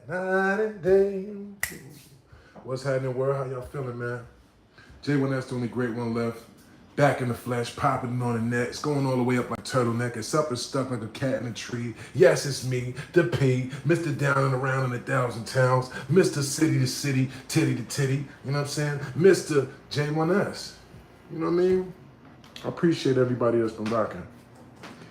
Night and day. What's happening, world? How y'all feeling, man? J1S, the only great one left. Back in the flesh, popping on the neck. It's going all the way up like a turtleneck. It's up and stuck like a cat in a tree. Yes, it's me, the P, Mr. Down and Around in 1,000 towns, Mr. City to City, Titty to Titty, you know what I'm saying? Mr. J1S. You know what I mean? I appreciate everybody that's been rocking.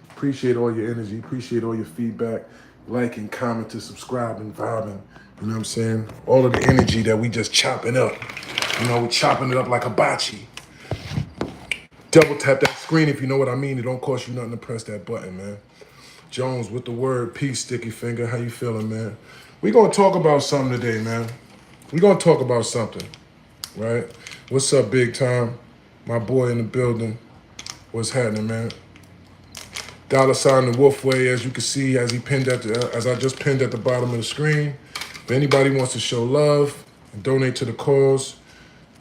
Appreciate all your energy. Appreciate all your feedback. Liking, commenting, subscribing, vibing. You know what I'm saying? All of the energy that we just chopping up. You know, we're chopping it up like a bocce. Double tap that screen if you know what I mean. It don't cost you nothing to press that button, man. Jones with the word peace, sticky finger. How you feeling, man? We're going to talk about something today, man. We're going to talk about something, right? What's up, big time? My boy in the building. What's happening, man? $sign the Wolf Way, as you can see, as I just pinned at the bottom of the screen. If anybody wants to show love and donate to the cause,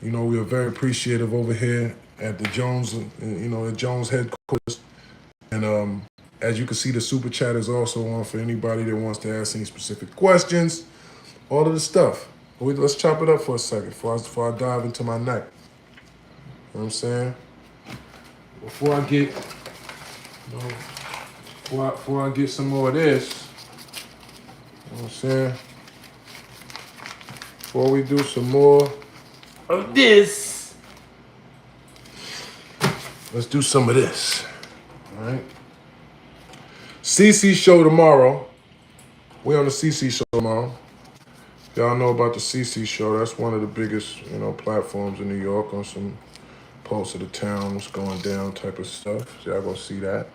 you know, we are very appreciative over here at the Jones, the Jones headquarters. And as you can see, the super chat is also on for anybody that wants to ask any specific questions, all of the stuff. Let's chop it up for a second before I dive into my night. You know what I'm saying? Before I get some more of this, you know what I'm saying? Before we do some more of this, let's do some of this, all right? CC show tomorrow. We on the CC show tomorrow. Y'all know about the CC show. That's one of the biggest, platforms in New York on some pulse of the town, what's going down type of stuff. So y'all gonna see that.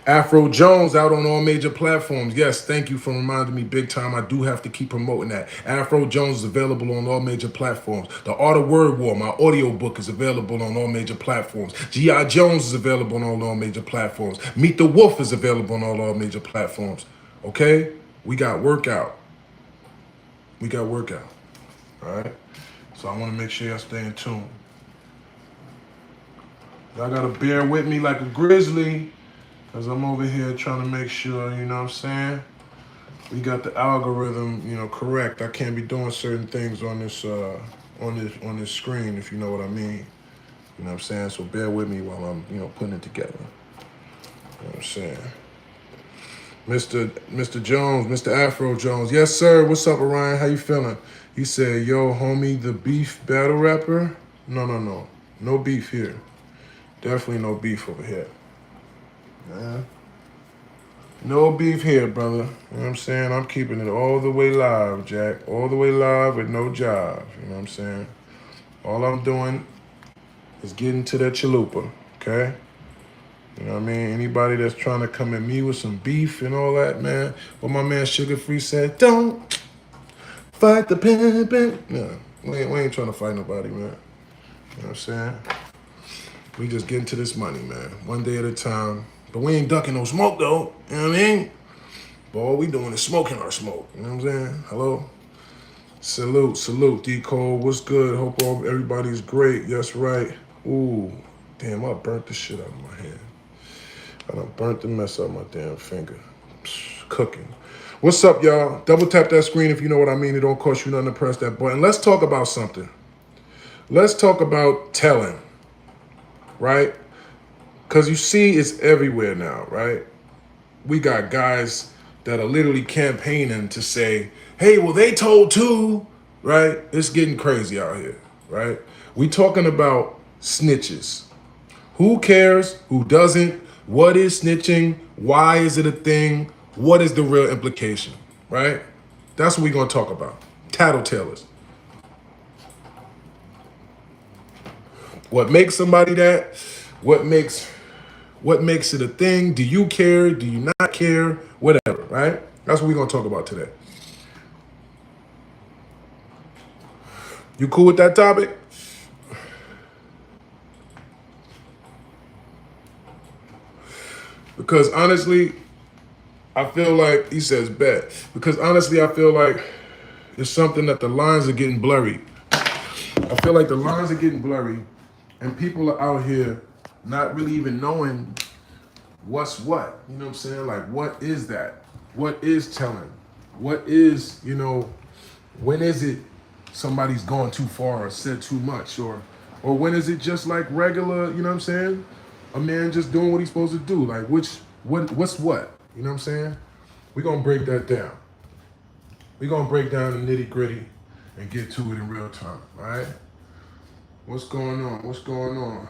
Afro Jones out on all major platforms. Yes, thank you for reminding me big time. I do have to keep promoting that. Afro Jones is available on all major platforms. The Art of Word War, my audio book, is available on all major platforms. G.I. Jones is available on all major platforms. Meet the Wolf is available on all major platforms. Okay? We got workout. All right? So I want to make sure y'all stay in tune. Y'all got to bear with me like a grizzly, because I'm over here trying to make sure, you know what I'm saying, we got the algorithm, correct. I can't be doing certain things on this screen, if you know what I mean. You know what I'm saying? So bear with me while I'm, putting it together. You know what I'm saying? Mr. Jones, Mr. Afro Jones. Yes, sir. What's up, Orion? How you feeling? He said, yo, homie, the beef battle rapper? No. No beef here. Definitely no beef over here. Yeah. No beef here, brother. You know what I'm saying? I'm keeping it all the way live, Jack. All the way live with no jive. You know what I'm saying? All I'm doing is getting to that chalupa, okay? You know what I mean? Anybody that's trying to come at me with some beef and all that, man. What my man Sugar Free said, don't fight the pimpin'. Yeah, we ain't trying to fight nobody, man. You know what I'm saying? We just getting to this money, man. One day at a time. But we ain't ducking no smoke, though. You know what I mean? But all we doing is smoking our smoke. You know what I'm saying? Hello? Salute. D. Cole, what's good? Hope everybody's great. Yes, right. Ooh, damn, I burnt the shit out of my hand. I done burnt the mess out of my damn finger. Cooking. What's up, y'all? Double tap that screen if you know what I mean. It don't cost you nothing to press that button. Let's talk about something. Let's talk about telling. Right? Because you see it's everywhere now, right? We got guys that are literally campaigning to say, hey, well, they told too, right? It's getting crazy out here, right? We talking about snitches. Who cares? Who doesn't? What is snitching? Why is it a thing? What is the real implication, right? That's what we're going to talk about. Tattletales. What makes somebody that? What makes it a thing? Do you care? Do you not care? Whatever, right? That's what we're going to talk about today. You cool with that topic? Because honestly, I feel like, he says bet. Because honestly, I feel like it's something that the lines are getting blurry. I feel like the lines are getting blurry and people are out here not really even knowing what's what. You know what I'm saying? Like, what is that? What is telling? What is, you know, when is it somebody's gone too far or said too much, or when is it just like regular, you know what I'm saying? A man just doing what he's supposed to do. Like what's what? You know what I'm saying? We're gonna break that down. We're gonna break down the nitty gritty and get to it in real time. All right? What's going on? What's going on?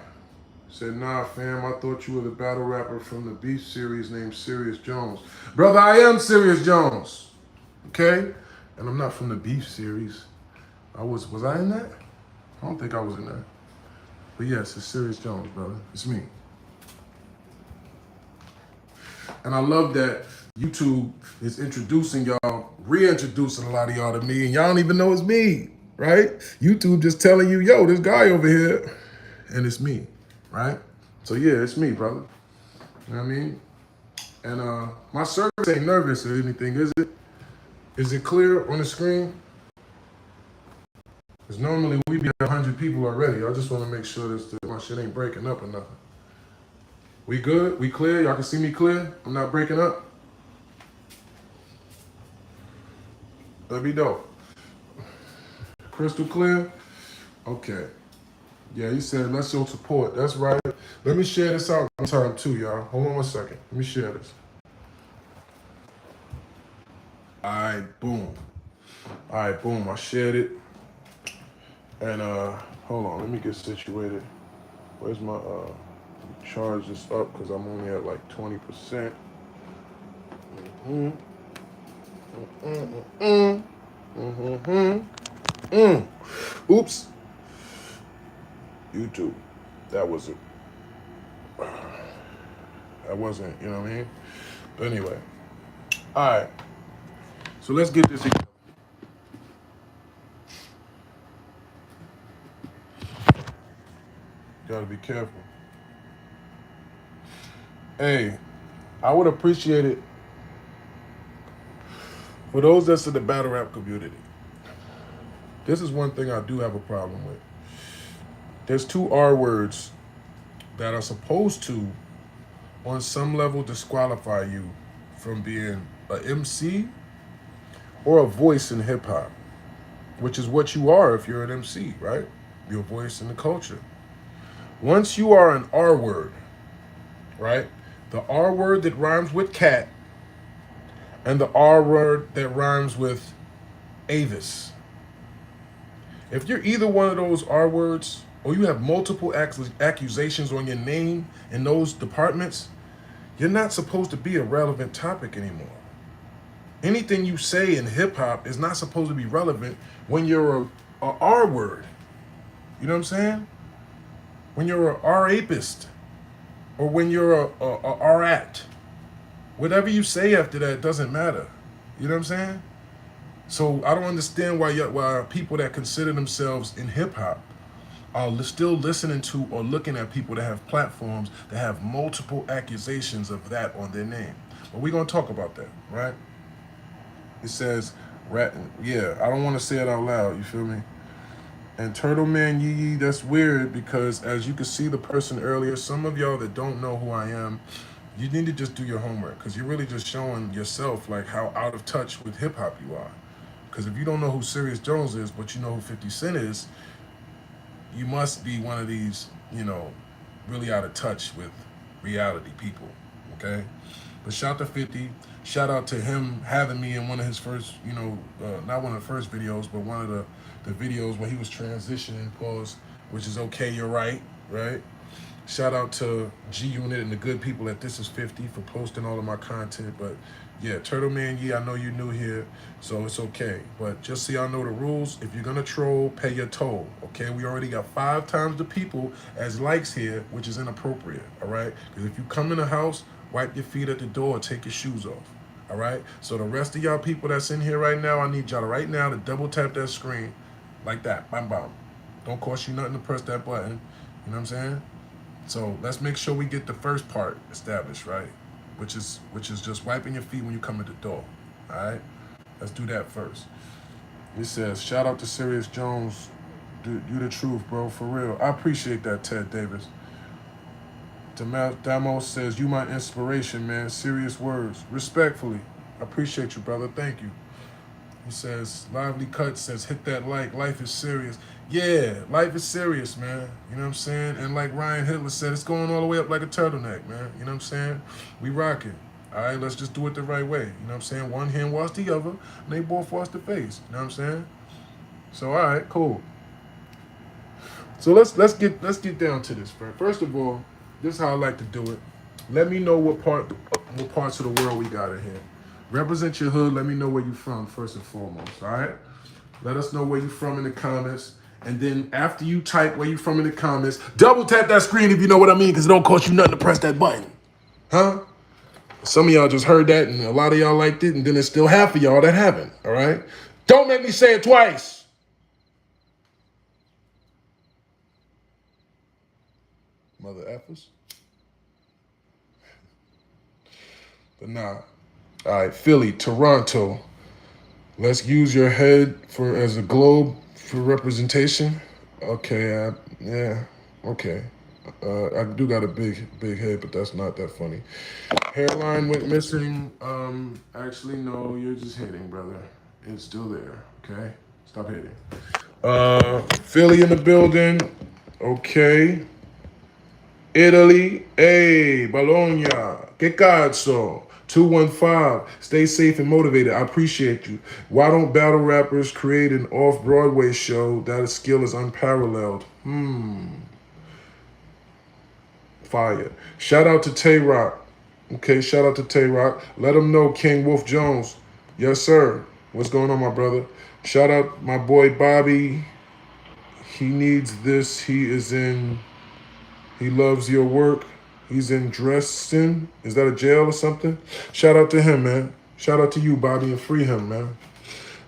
Said, nah, fam, I thought you were the battle rapper from the Beef series named Serius Jones. Brother, I am Serius Jones. Okay? And I'm not from the Beef series. Was I in that? I don't think I was in that. But yes, it's Serius Jones, brother. It's me. And I love that YouTube is introducing y'all, reintroducing a lot of y'all to me, and y'all don't even know it's me, right? YouTube just telling you, yo, this guy over here, and it's me, right? So yeah, it's me, brother. You know what I mean? And my service ain't nervous or anything, is it? Is it clear on the screen? Because normally we be 100 people already. I just want to make sure that my shit ain't breaking up or nothing. We good? We clear? Y'all can see me clear? I'm not breaking up? Let me know. Crystal clear? Okay. Yeah, he said, let's show support. That's right. Let me share this out one time too, y'all. Hold on one second. Let me share this. All right, boom. All right, boom. I shared it. And hold on, let me get situated. Where's my charge this up because I'm only at like 20%. Oops. YouTube. That wasn't, you know what I mean? But anyway. All right. So let's get this. Gotta be careful. Hey, I would appreciate it for those that's in the battle rap community. This is one thing I do have a problem with. There's two R words that are supposed to, on some level, disqualify you from being an MC or a voice in hip hop, which is what you are if you're an MC, right? You're a voice in the culture. Once you are an R word, right? The R word that rhymes with cat and the R word that rhymes with Avis. If you're either one of those R words, or you have multiple accusations on your name in those departments, you're not supposed to be a relevant topic anymore. Anything you say in hip hop is not supposed to be relevant when you're a R word. You know what I'm saying? When you're a R-apist, or when you're a R-at. Whatever you say after that doesn't matter. You know what I'm saying? So I don't understand why people that consider themselves in hip hop are still listening to or looking at people that have platforms that have multiple accusations of that on their name. But we're gonna talk about that, right? It says, yeah, I don't want to say it out loud, you feel me? And Turtle Man Yee, that's weird because as you could see the person earlier, some of y'all that don't know who I am, you need to just do your homework because you're really just showing yourself like how out of touch with hip hop you are. Because if you don't know who Serius Jones is, but you know who 50 Cent is, you must be one of these, you know, really out of touch with reality people, okay? But shout to 50. Shout out to him having me in one of his first, you know, not one of the first videos, but one of the videos when he was transitioning, pause, which is okay, you're right? Shout out to G Unit and the good people at This Is 50 for posting all of my content. But yeah, Turtle Man, yeah, I know you're new here, so it's okay. But just so y'all know the rules, if you're gonna troll, pay your toll, okay? We already got 5 times the people as likes here, which is inappropriate, all right? Because if you come in the house, wipe your feet at the door, take your shoes off, all right? So the rest of y'all people that's in here right now, I need y'all right now to double tap that screen like that, bam, bam. Don't cost you nothing to press that button, you know what I'm saying? So let's make sure we get the first part established, right? Which is just wiping your feet when you come at the door, all right? Let's do that first. It says, shout out to Serius Jones. You the truth, bro, for real. I appreciate that, Ted Davis. Damos says, you my inspiration, man. Serious words. Respectfully. I appreciate you, brother. Thank you. He says, Lively Cut says, hit that like, life is serious. Yeah, life is serious, man. You know what I'm saying? And like Ryan Hitler said, it's going all the way up like a turtleneck, man. You know what I'm saying? We rocking. All right, let's just do it the right way. You know what I'm saying? One hand wash the other, and they both wash the face. You know what I'm saying? So all right, cool. So let's get down to this. First of all, this is how I like to do it. Let me know what parts of the world we got in here. Represent your hood. Let me know where you from first and foremost. All right. Let us know where you from in the comments. And then after you type where you from in the comments, double tap that screen if you know what I mean, because it don't cost you nothing to press that button. Huh? Some of y'all just heard that, and a lot of y'all liked it, and then there's still half of y'all that haven't. All right. Don't make me say it twice. Mother effers. But nah. All right, Philly, Toronto. Let's use your head as a globe for representation. Okay, yeah, okay. I do got a big head, but that's not that funny. Hairline went missing. Actually, no, you're just hitting, brother. It's still there. Okay, stop hitting. Philly in the building. Okay. Italy, hey, Bologna, che cazzo? 215, stay safe and motivated. I appreciate you. Why don't battle rappers create an off-Broadway show that skill is unparalleled? Fire. Shout out to Tay Rock. Okay, shout out to Tay Rock. Let him know King Wolf Jones. Yes, sir. What's going on, my brother? Shout out my boy Bobby. He needs this. He loves your work. He's in Dresden. Is that a jail or something? Shout out to him, man. Shout out to you, Bobby, and free him, man.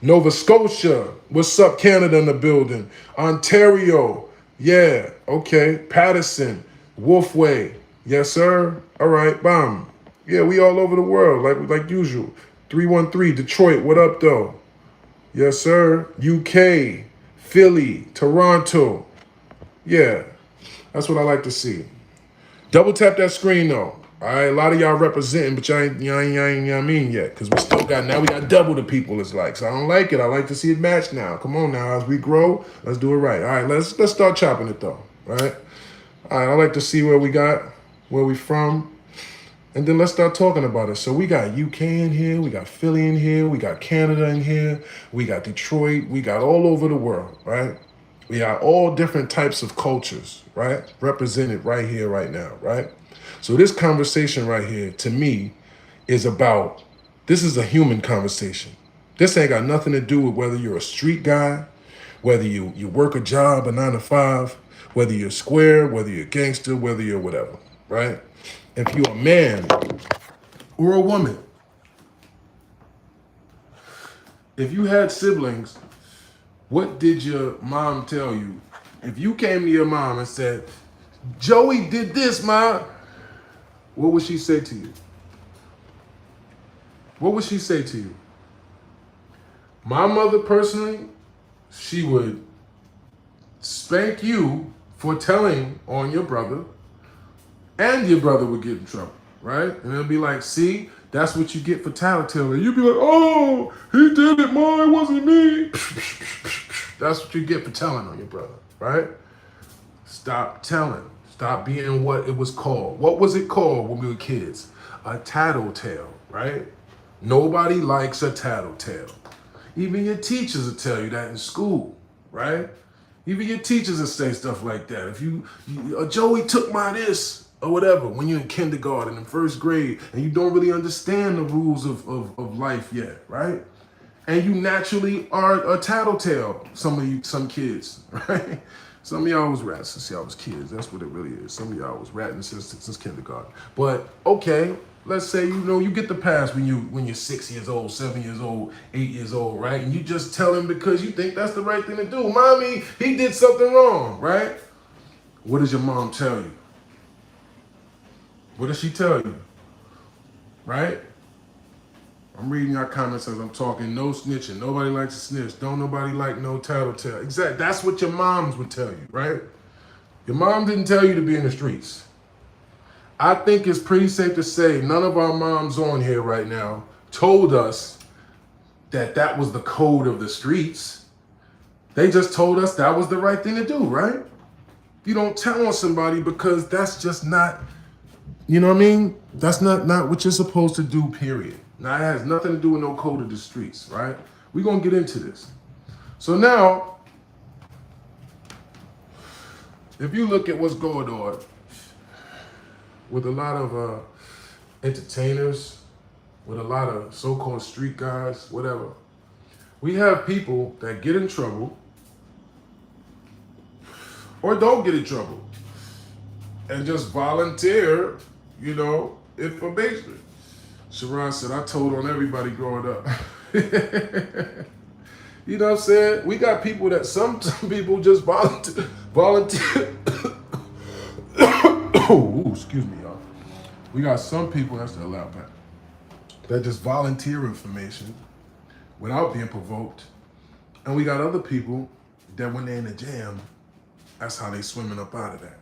Nova Scotia. What's up, Canada in the building? Ontario. Yeah, okay. Patterson. Wolfway. Yes, sir. All right, bam. Yeah, we all over the world, like usual. 313, Detroit. What up, though? Yes, sir. UK. Philly. Toronto. Yeah. That's what I like to see. Double tap that screen though. All right, a lot of y'all representing, but y'all ain't you know what I mean yet, because we got double the people it's like. So I don't like it. I like to see it match now. Come on now, as we grow, let's do it right. All right, let's start chopping it though. All right. All right, I like to see where we from, and then let's start talking about it. So we got UK in here, we got Philly in here, we got Canada in here, we got Detroit, we got all over the world, right? We got all different types of cultures, right? Represented right here, right now, right? So this conversation right here, to me, this is a human conversation. This ain't got nothing to do with whether you're a street guy, whether you work a job, a 9 to 5, whether you're square, whether you're a gangster, whether you're whatever, right? If you're a man or a woman, if you had siblings, what did your mom tell you? If you came to your mom and said, Joey did this, Ma, what would she say to you? What would she say to you? My mother personally, she would spank you for telling on your brother, and your brother would get in trouble, right? And it'll be like, see, that's what you get for tattletale. You'd be like, oh, he did it, Ma, it wasn't me. That's what you get for telling on your brother, right? Stop telling. Stop being what it was called. What was it called when we were kids? A tattletale, right? Nobody likes a tattletale. Even your teachers will tell you that in school, right? Even your teachers will say stuff like that. If you Joey took my this, or whatever, when you're in kindergarten, in first grade, and you don't really understand the rules of life yet, right? And you naturally are a tattletale, some kids, right? Some of y'all was ratting since y'all was kids. That's what it really is. Some of y'all was ratting since kindergarten. But okay, let's say you get the pass when you're 6 years old, 7 years old, 8 years old, right? And you just tell him because you think that's the right thing to do. Mommy, he did something wrong, right? What does your mom tell you? What does she tell you? Right? I'm reading your comments as I'm talking. No snitching. Nobody likes to snitch. Don't nobody like no tattletale. Exactly. That's what your moms would tell you, right? Your mom didn't tell you to be in the streets. I think it's pretty safe to say none of our moms on here right now told us that was the code of the streets. They just told us that was the right thing to do, right? You don't tell on somebody because that's just not, you know what I mean? That's not what you're supposed to do, period. Now, it has nothing to do with no code of the streets, right? We're going to get into this. So now, if you look at what's going on with a lot of entertainers, with a lot of so-called street guys, whatever, we have people that get in trouble or don't get in trouble and just volunteer, information. Sharon said, I told on everybody growing up. You know what I'm saying? We got people that some people just volunteer. Oh, excuse me, y'all. We got some people, that's the loud pack, that just volunteer information without being provoked. And we got other people that when they're in a jam, that's how they swimming up out of that.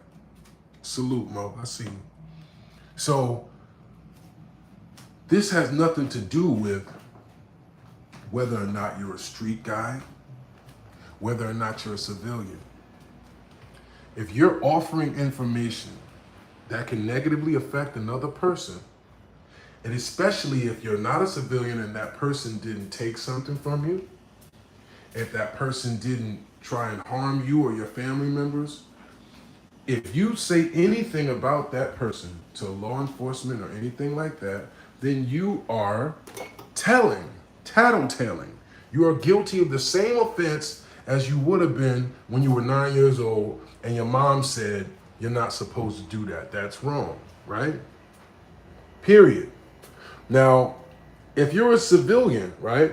Salute, Mo, I see you. So this has nothing to do with whether or not you're a street guy, whether or not you're a civilian. If you're offering information that can negatively affect another person, and especially if you're not a civilian and that person didn't take something from you, if that person didn't try and harm you or your family members, if you say anything about that person to law enforcement or anything like that, then you are tattletaling. You are guilty of the same offense as you would have been when you were 9 years old and your mom said, you're not supposed to do that. That's wrong, right? Period. Now, if you're a civilian, right,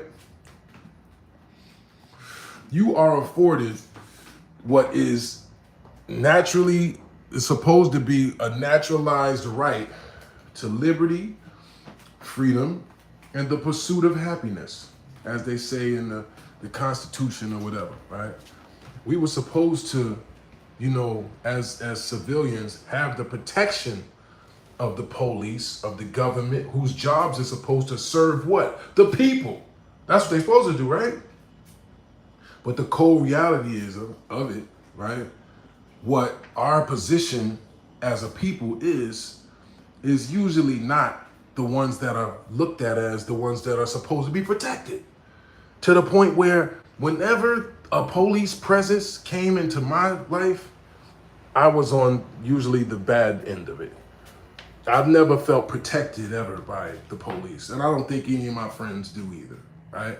you are afforded what is naturally supposed to be a naturalized right to liberty, freedom, and the pursuit of happiness, as they say in the Constitution or whatever, right? We were supposed to, as civilians, have the protection of the police, of the government, whose jobs are supposed to serve what? The people. That's what they're supposed to do, right? But the cold reality is of it, right? What our position as a people is usually not the ones that are looked at as the ones that are supposed to be protected. To the point where whenever a police presence came into my life, I was on usually the bad end of it. I've never felt protected ever by the police. And I don't think any of my friends do either, right?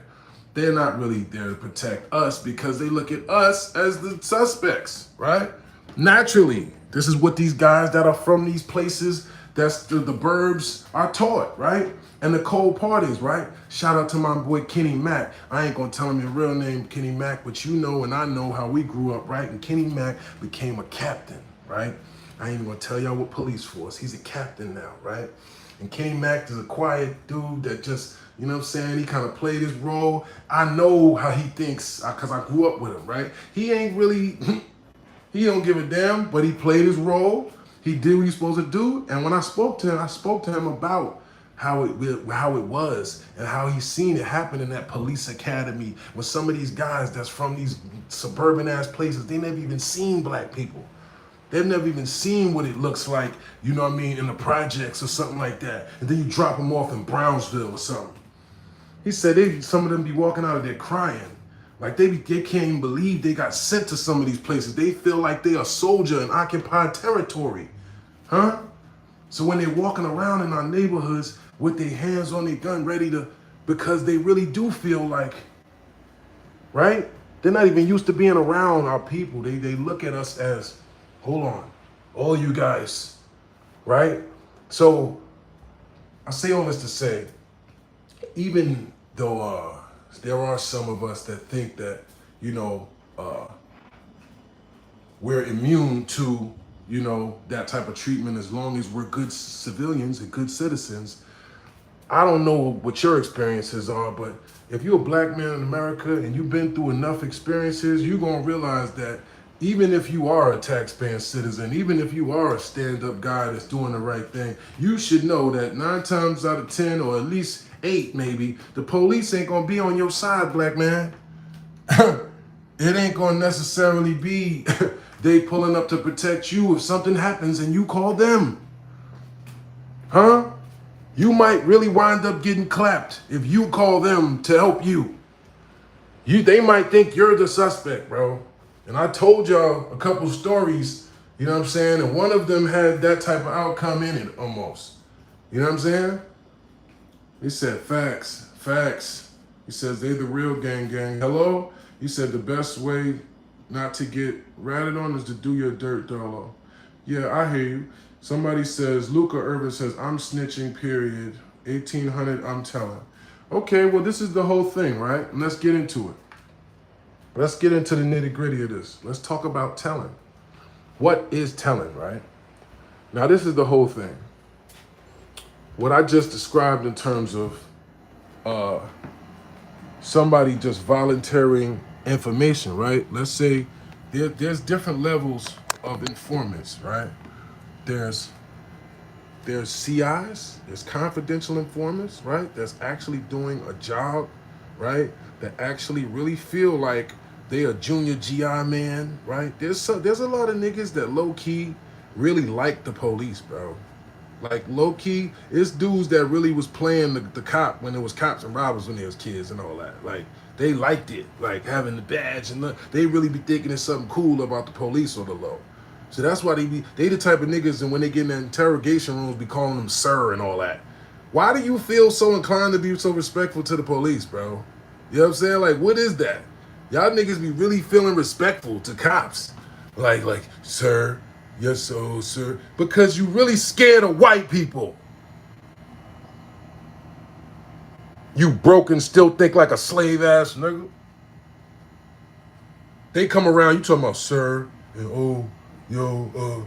They're not really there to protect us because they look at us as the suspects, right? Naturally, this is what these guys that are from these places, that's the burbs, are taught, right? And the cold parties, right? Shout out to my boy Kenny Mack. I ain't gonna tell him your real name, Kenny Mack, but you know and I know how we grew up, right? And Kenny Mack became a captain, right? I ain't even gonna tell y'all what police force. He's a captain now, right? And Kenny Mack is a quiet dude that just, you know what I'm saying? He kind of played his role. I know how he thinks because I grew up with him, right? He ain't really, he don't give a damn, but he played his role. He did what he's supposed to do. And when I spoke to him about how it was and how he's seen it happen in that police academy with some of these guys that's from these suburban ass places. They never even seen black people. They've never even seen what it looks like, you know what I mean, in the projects or something like that. And then you drop them off in Brownsville or something. He said some of them be walking out of there crying. Like they can't even believe they got sent to some of these places. They feel like they are a soldier in occupied territory. Huh? So when they're walking around in our neighborhoods with their hands on their gun ready to, because they really do feel like, right? They're not even used to being around our people. They look at us as, hold on, all you guys, right? So I say all this to say, even though there are some of us that think that, we're immune to, that type of treatment as long as we're good civilians and good citizens. I don't know what your experiences are, but if you're a black man in America and you've been through enough experiences, you're gonna realize that even if you are a taxpaying citizen, even if you are a stand-up guy that's doing the right thing, you should know that 9 times out of 10, or at least 8 maybe, the police ain't gonna be on your side, black man. It ain't gonna necessarily be they pulling up to protect you if something happens and you call them. Huh? You might really wind up getting clapped if you call them to help you. They might think you're the suspect, bro. And I told y'all a couple stories, you know what I'm saying? And one of them had that type of outcome in it almost. You know what I'm saying? He said, facts, facts. He says, they the real gang. Hello? He said, the best way not to get ratted on is to do your dirt, Dolo. Yeah, I hear you. Somebody says, Luca Irvin says, I'm snitching, period. 1800, I'm telling. Okay, well, this is the whole thing, right? And let's get into it. Let's get into the nitty gritty of this. Let's talk about telling. What is telling, right? Now, this is the whole thing. What I just described in terms of somebody just volunteering information, right? Let's say there's different levels of informants, right? There's CIs, there's confidential informants, right? That's actually doing a job, right? That actually really feel like they a junior GI man, right? There's a lot of niggas that low key really like the police, bro. Like low key, it's dudes that really was playing the cop when it was cops and robbers when they was kids and all that. Like they liked it, like having the badge and they really be thinking it's something cool about the police or the law. So that's why they the type of niggas, and when they get in the interrogation rooms, be calling them sir and all that. Why do you feel so inclined to be so respectful to the police, bro? You know what I'm saying? Like, what is that? Y'all niggas be really feeling respectful to cops. Like, sir, yes, so, sir. Because you really scared of white people. You broken, still think like a slave ass nigga. They come around, you talking about sir, and oh, yo,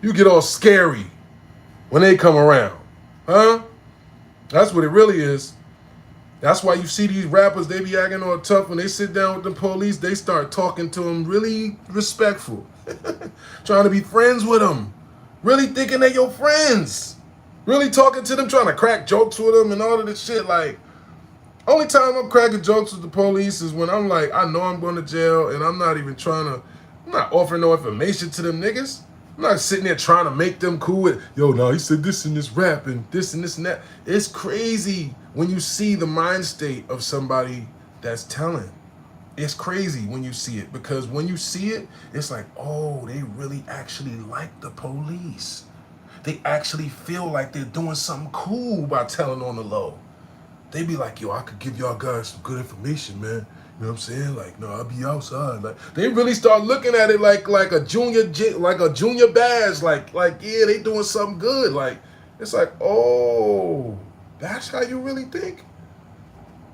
you get all scary when they come around. Huh? That's what it really is. That's why you see these rappers, they be acting all tough. When they sit down with the police, they start talking to them really respectful. Trying to be friends with them. Really thinking they're your friends. Really talking to them, trying to crack jokes with them and all of this shit. Like, only time I'm cracking jokes with the police is when I'm like, I know I'm going to jail and I'm not offering no information to them niggas. I'm not sitting there trying to make them cool with, yo, no, he said this in this rap and this and this and that. It's crazy when you see the mind state of somebody that's telling. It's crazy when you see it, because when you see it, it's like, oh, they really actually like the police. They actually feel like they're doing something cool by telling on the low. They be like, yo, I could give y'all guys some good information, man. You know what I'm saying? Like, no, I'll be outside. Like, they really start looking at it like a junior badge. Like, yeah, they doing something good. Like, it's like, oh, that's how you really think?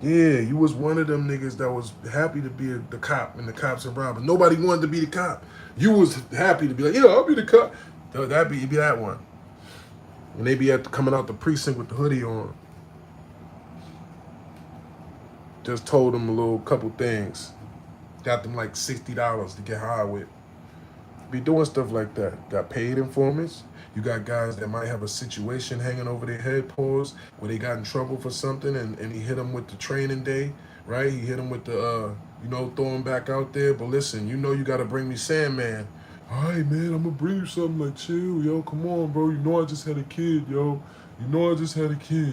Yeah, you was one of them niggas that was happy to be the cop and the cops and robbers. Nobody wanted to be the cop. You was happy to be like, yeah, I'll be the cop. You'd be that one. When they be coming out the precinct with the hoodie on. Just told them a little couple things. Got them like $60 to get high with. Be doing stuff like that. Got paid informants. You got guys that might have a situation hanging over their head, pause, where they got in trouble for something and he hit them with the training day, right? He hit them with the, throw him back out there. But listen, you got to bring me Sandman. All right, man, I'm going to bring you something like chill, yo. Come on, bro. You know I just had a kid, yo. You know I just had a kid. You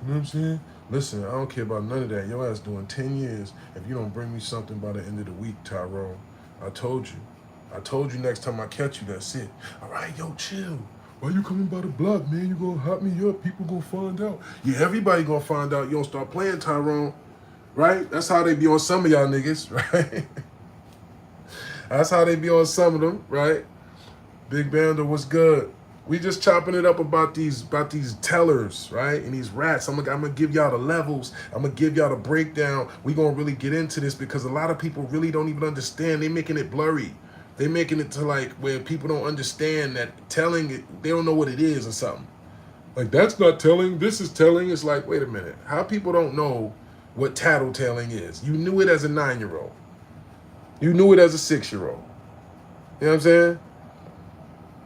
know what I'm saying? Listen, I don't care about none of that. Your ass doing 10 years if you don't bring me something by the end of the week, Tyrone. I told you next time I catch you, that's it. All right, yo, chill. Why you coming by the block, man? You gonna hot me up. People gonna find out. Yeah, everybody gonna find out. You don't start playing, Tyrone. Right? That's how they be on some of y'all niggas, right? That's how they be on some of them, right? Big Bander, what's good? We just chopping it up about these tellers, right? And these rats. I'm gonna give y'all the levels. I'm gonna give y'all the breakdown. We gonna really get into this because a lot of people really don't even understand. They making it blurry. They making it to like where people don't understand that telling it, they don't know what it is or something. Like, that's not telling, this is telling. It's like, wait a minute. How people don't know what tattletaling is? You knew it as a 9-year-old. You knew it as a 6-year-old. You know what I'm saying?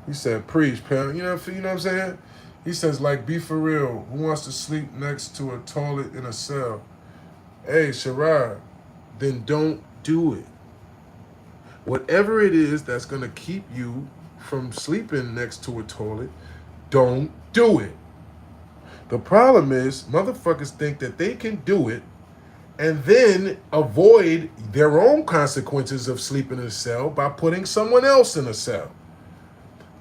He said, preach, pal. You know what I'm saying? He says, like, be for real. Who wants to sleep next to a toilet in a cell? Hey, Sherrod, then don't do it. Whatever it is that's going to keep you from sleeping next to a toilet, don't do it. The problem is, motherfuckers think that they can do it and then avoid their own consequences of sleeping in a cell by putting someone else in a cell.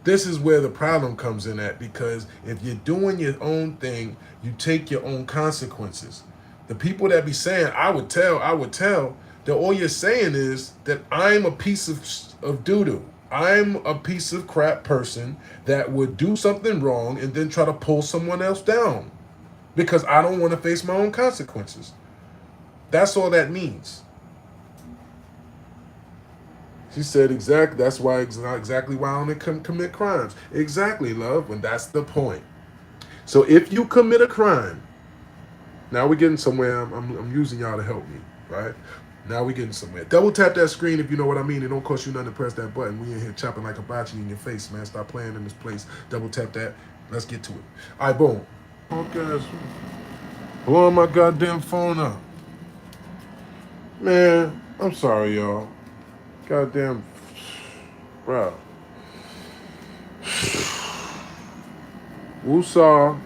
This is where the problem comes in at, because if you're doing your own thing, you take your own consequences. The people that be saying, I would tell, that all you're saying is that I'm a piece of doo-doo. I'm a piece of crap person that would do something wrong and then try to pull someone else down because I don't want to face my own consequences. That's all that means. She said, exactly. That's why exactly why I don't commit crimes. Exactly, love, when that's the point. So if you commit a crime, now we're getting somewhere. I'm using y'all to help me, right? Now we're getting somewhere. Double tap that screen if you know what I mean. It don't cost you nothing to press that button. We in here chopping like a bocce in your face, man. Stop playing in this place. Double tap that. Let's get to it. All right, boom. Okay, blowing my goddamn phone up. Man, I'm sorry, y'all. Goddamn, bro. Woosah.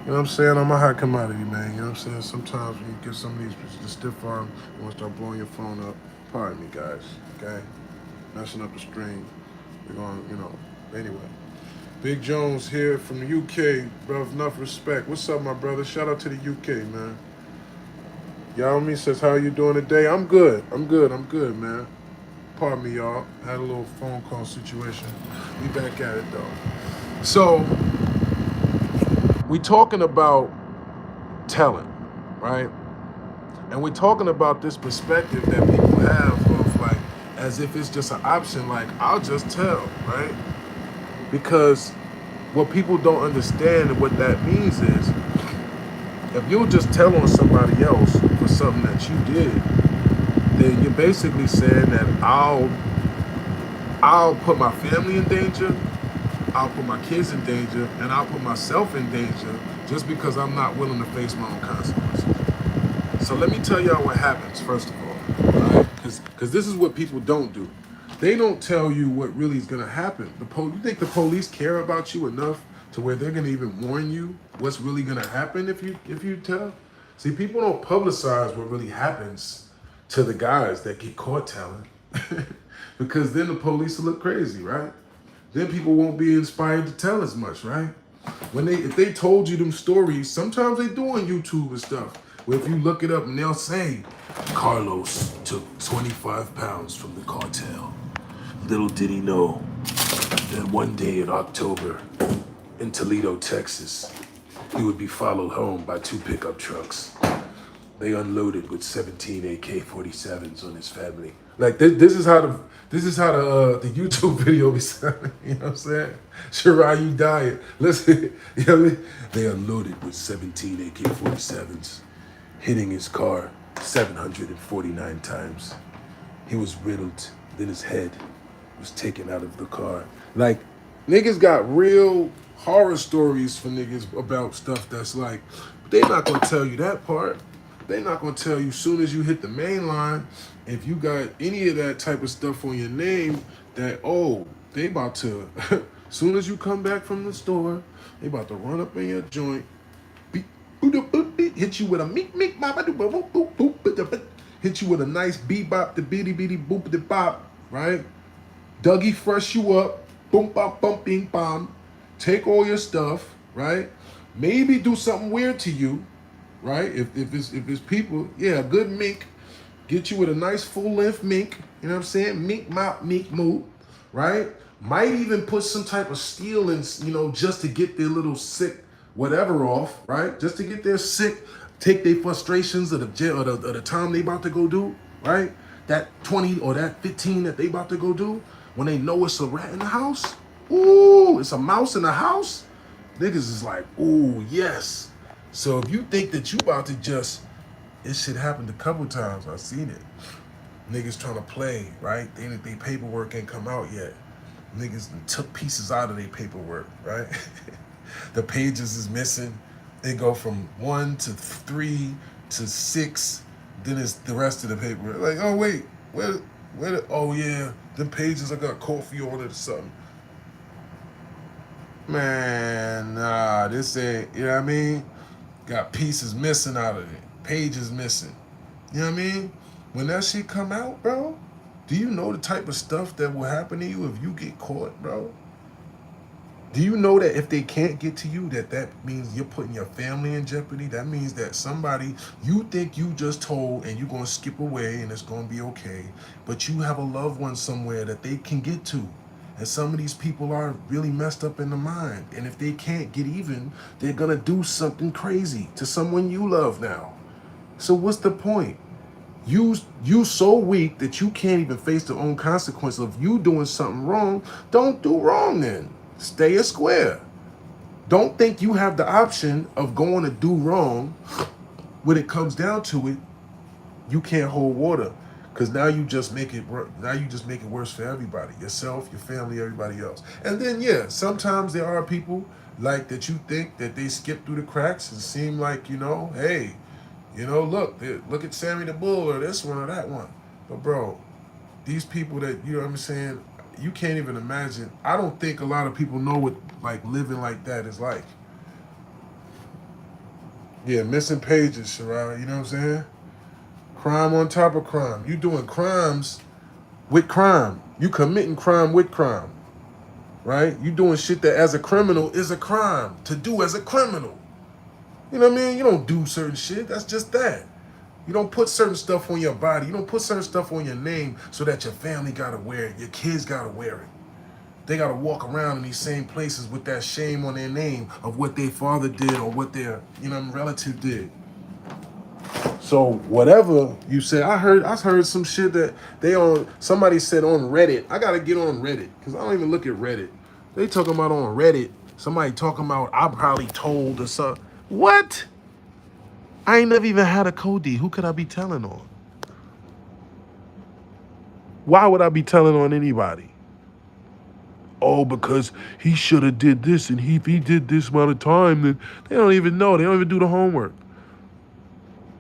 You know what I'm saying? I'm a hot commodity, man. You know what I'm saying? Sometimes when you get some of these bitches to stiff arm, you want to start blowing your phone up. Pardon me, guys. Okay? Messing up the stream. We're going, anyway. Big Jones here from the UK. Bro, enough respect. What's up, my brother? Shout out to the UK, man. Y'all me says, how you doing today? I'm good, man. Pardon me, y'all. Had a little phone call situation. We back at it, though. So, we talking about telling, right? And we're talking about this perspective that people have of, like, as if it's just an option, like, I'll just tell, right? Because what people don't understand and what that means is, if you'll just tell on somebody else for something that you did, then you're basically saying that I'll put my family in danger, I'll put my kids in danger, and I'll put myself in danger just because I'm not willing to face my own consequences. So let me tell y'all what happens, first of all, right? Because this is what people don't do. They don't tell you what really is going to happen. You think the police care about you enough to where they're going to even warn you what's really going to happen if you tell? See, people don't publicize what really happens to the guys that get caught telling. Because then the police will look crazy, right? Then people won't be inspired to tell as much, right? If they told you them stories, sometimes they do on YouTube and stuff, where if you look it up and they'll say, Carlos took 25 pounds from the cartel. Little did he know that one day in October in Toledo, Texas, he would be followed home by 2 pickup trucks. They unloaded with 17 AK-47s on his family. Like this is how the YouTube video be sounding. You know what I'm saying? Shirai, you diet. Listen, you know what I mean? They unloaded with 17 AK-47s, hitting his car 749 times. He was riddled. Then his head was taken out of the car. Like, niggas got real horror stories for niggas about stuff that's like, they're not gonna tell you that part. They're not gonna tell you soon as you hit the main line, if you got any of that type of stuff on your name, that, oh, they about to, soon as you come back from the store, they about to run up in your joint, hit you with a meek, hit you with a nice bebop, the bitty bitty boop the bop, right? Dougie fresh you up, boom bop bump bing bom, take all your stuff, right? Maybe do something weird to you, right? If it's people, yeah, a good mink, get you with a nice full length mink, you know what I'm saying? Mink mop, mink moo, right? Might even put some type of steel in, just to get their little sick whatever off, right? Just to get their sick, take their frustrations of the jail or the time they about to go do, right? That 20 or that 15 that they about to go do, when they know it's a rat in the house, ooh, it's a mouse in the house, niggas is like, ooh, yes. So if you think that you about to it shit happened a couple times, I've seen it. Niggas trying to play, right? They paperwork ain't come out yet. Niggas took pieces out of their paperwork, right? The pages is missing. They go from 1 to 3 to 6. Then it's the rest of the paper. Like, oh wait, where? Oh yeah, them pages I got coffee on it or something. Man, nah, this ain't. You know what I mean? Got pieces missing out of it. Pages missing. You know what I mean? When that shit come out, bro, do you know the type of stuff that will happen to you if you get caught, bro? Do you know that if they can't get to you, that means you're putting your family in jeopardy? That means that somebody you think you just told and you're going to skip away and it's going to be okay, but you have a loved one somewhere that they can get to. And some of these people are really messed up in the mind. And if they can't get even, they're going to do something crazy to someone you love now. So what's the point? You so weak that you can't even face the own consequence of you doing something wrong. Don't do wrong then. Stay a square. Don't think you have the option of going to do wrong. When it comes down to it, you can't hold water, because now you just make it worse for everybody, yourself, your family, everybody else. And then yeah, sometimes there are people like that you think that they skip through the cracks and seem like, hey, look at Sammy the Bull or this one or that one. But bro, these people that, you know what I'm saying, you can't even imagine. I don't think a lot of people know what like living like that is like. Yeah, missing pages, Shirai, you know what I'm saying? Crime on top of crime. You doing crimes with crime. You committing crime with crime. Right? You doing shit that as a criminal is a crime to do as a criminal. You know what I mean? You don't do certain shit. That's just that. You don't put certain stuff on your body. You don't put certain stuff on your name so that your family gotta wear it. Your kids gotta wear it. They gotta walk around in these same places with that shame on their name of what their father did or what their, relative did. So whatever you said, I heard some shit that somebody said on Reddit. I gotta get on Reddit because I don't even look at Reddit. They talking about on Reddit. Somebody talking about I probably told or something. What? I ain't never even had a Cody. Who could I be telling on? Why would I be telling on anybody? Oh, because he should have did this, and if he did this amount of time, then they don't even know. They don't even do the homework.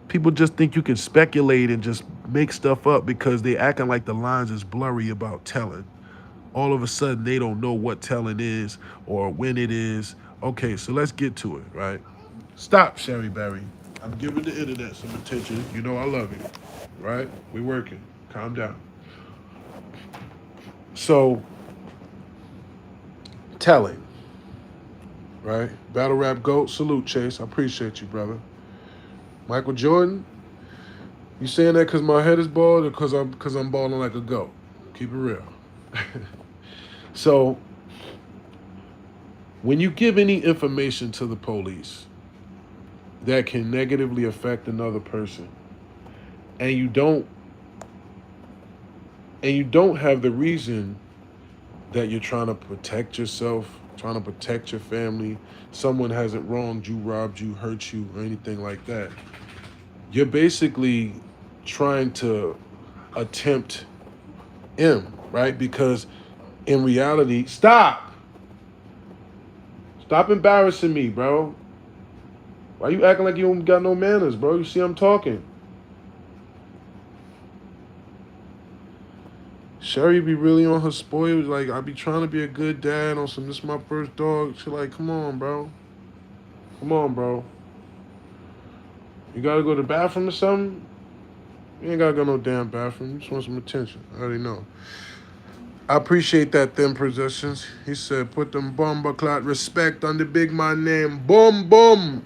People just think you can speculate and just make stuff up because they acting like the lines is blurry about telling. All of a sudden, they don't know what telling is or when it is. Okay, so let's get to it, right? Stop, Sherry Berry. I'm giving the internet some attention. You know I love you, right? We working. Calm down. So, telling, right? Battle rap GOAT, salute, Chase. I appreciate you, brother. Michael Jordan, you saying that because my head is bald or because I'm balling like a goat? Keep it real. So, when you give any information to the police that can negatively affect another person, and you don't have the reason that you're trying to protect yourself, trying to protect your family, someone hasn't wronged you, robbed you, hurt you, or anything like that, you're basically trying to attempt right? Because in reality, stop embarrassing me, bro. Why you acting like you don't got no manners, bro? You see I'm talking. Sherry be really on her spoils. Like, I be trying to be a good dad on some, this is my first dog. She like, come on, bro. Come on, bro. You gotta go to the bathroom or something? You ain't gotta go no damn bathroom. You just want some attention. I already know. I appreciate that, them possessions. He said, put them bomber clot respect on the big man name. Boom, boom.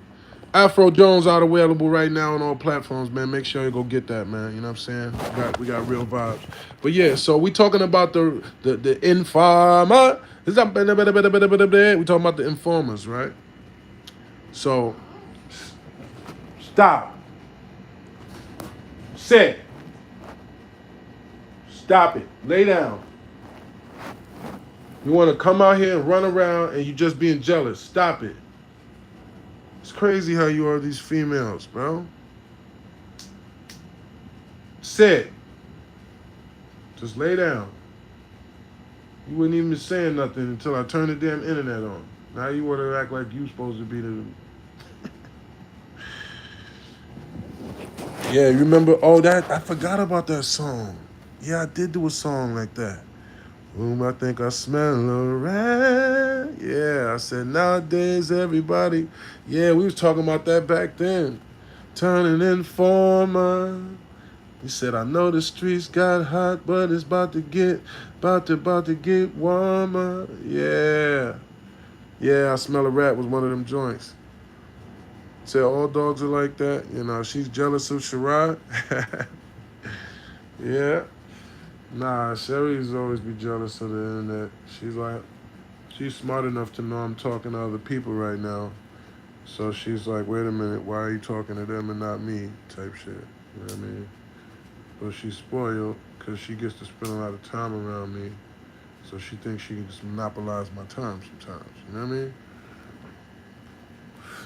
Afro Jones out available right now on all platforms, man. Make sure you go get that, man. You know what I'm saying? We got real vibes. But yeah, so we talking about the informer. We talking about the informers, right? So stop. Sit. Stop it. Lay down. You want to come out here and run around and you just being jealous. Stop it. It's crazy how you are these females, bro. Sit. Just lay down. You wouldn't even be saying nothing until I turned the damn internet on. Now you want to act like you supposed to be the... Yeah, you remember? Oh, that I forgot about that song. Yeah, I did do a song like that. I think I smell a rat. Yeah, I said nowadays everybody. Yeah, we was talking about that back then. Turning informer. He said, I know the streets got hot, but it's about to get warmer. Yeah. Yeah, I smell a rat was one of them joints. Said all dogs are like that. You know, she's jealous of Sherrod. Yeah. Nah, Sherry's always be jealous of the internet. She's smart enough to know I'm talking to other people right now. So she's like, wait a minute, why are you talking to them and not me? Type shit. You know what I mean? But she's spoiled because she gets to spend a lot of time around me. So she thinks she can just monopolize my time sometimes. You know what I mean?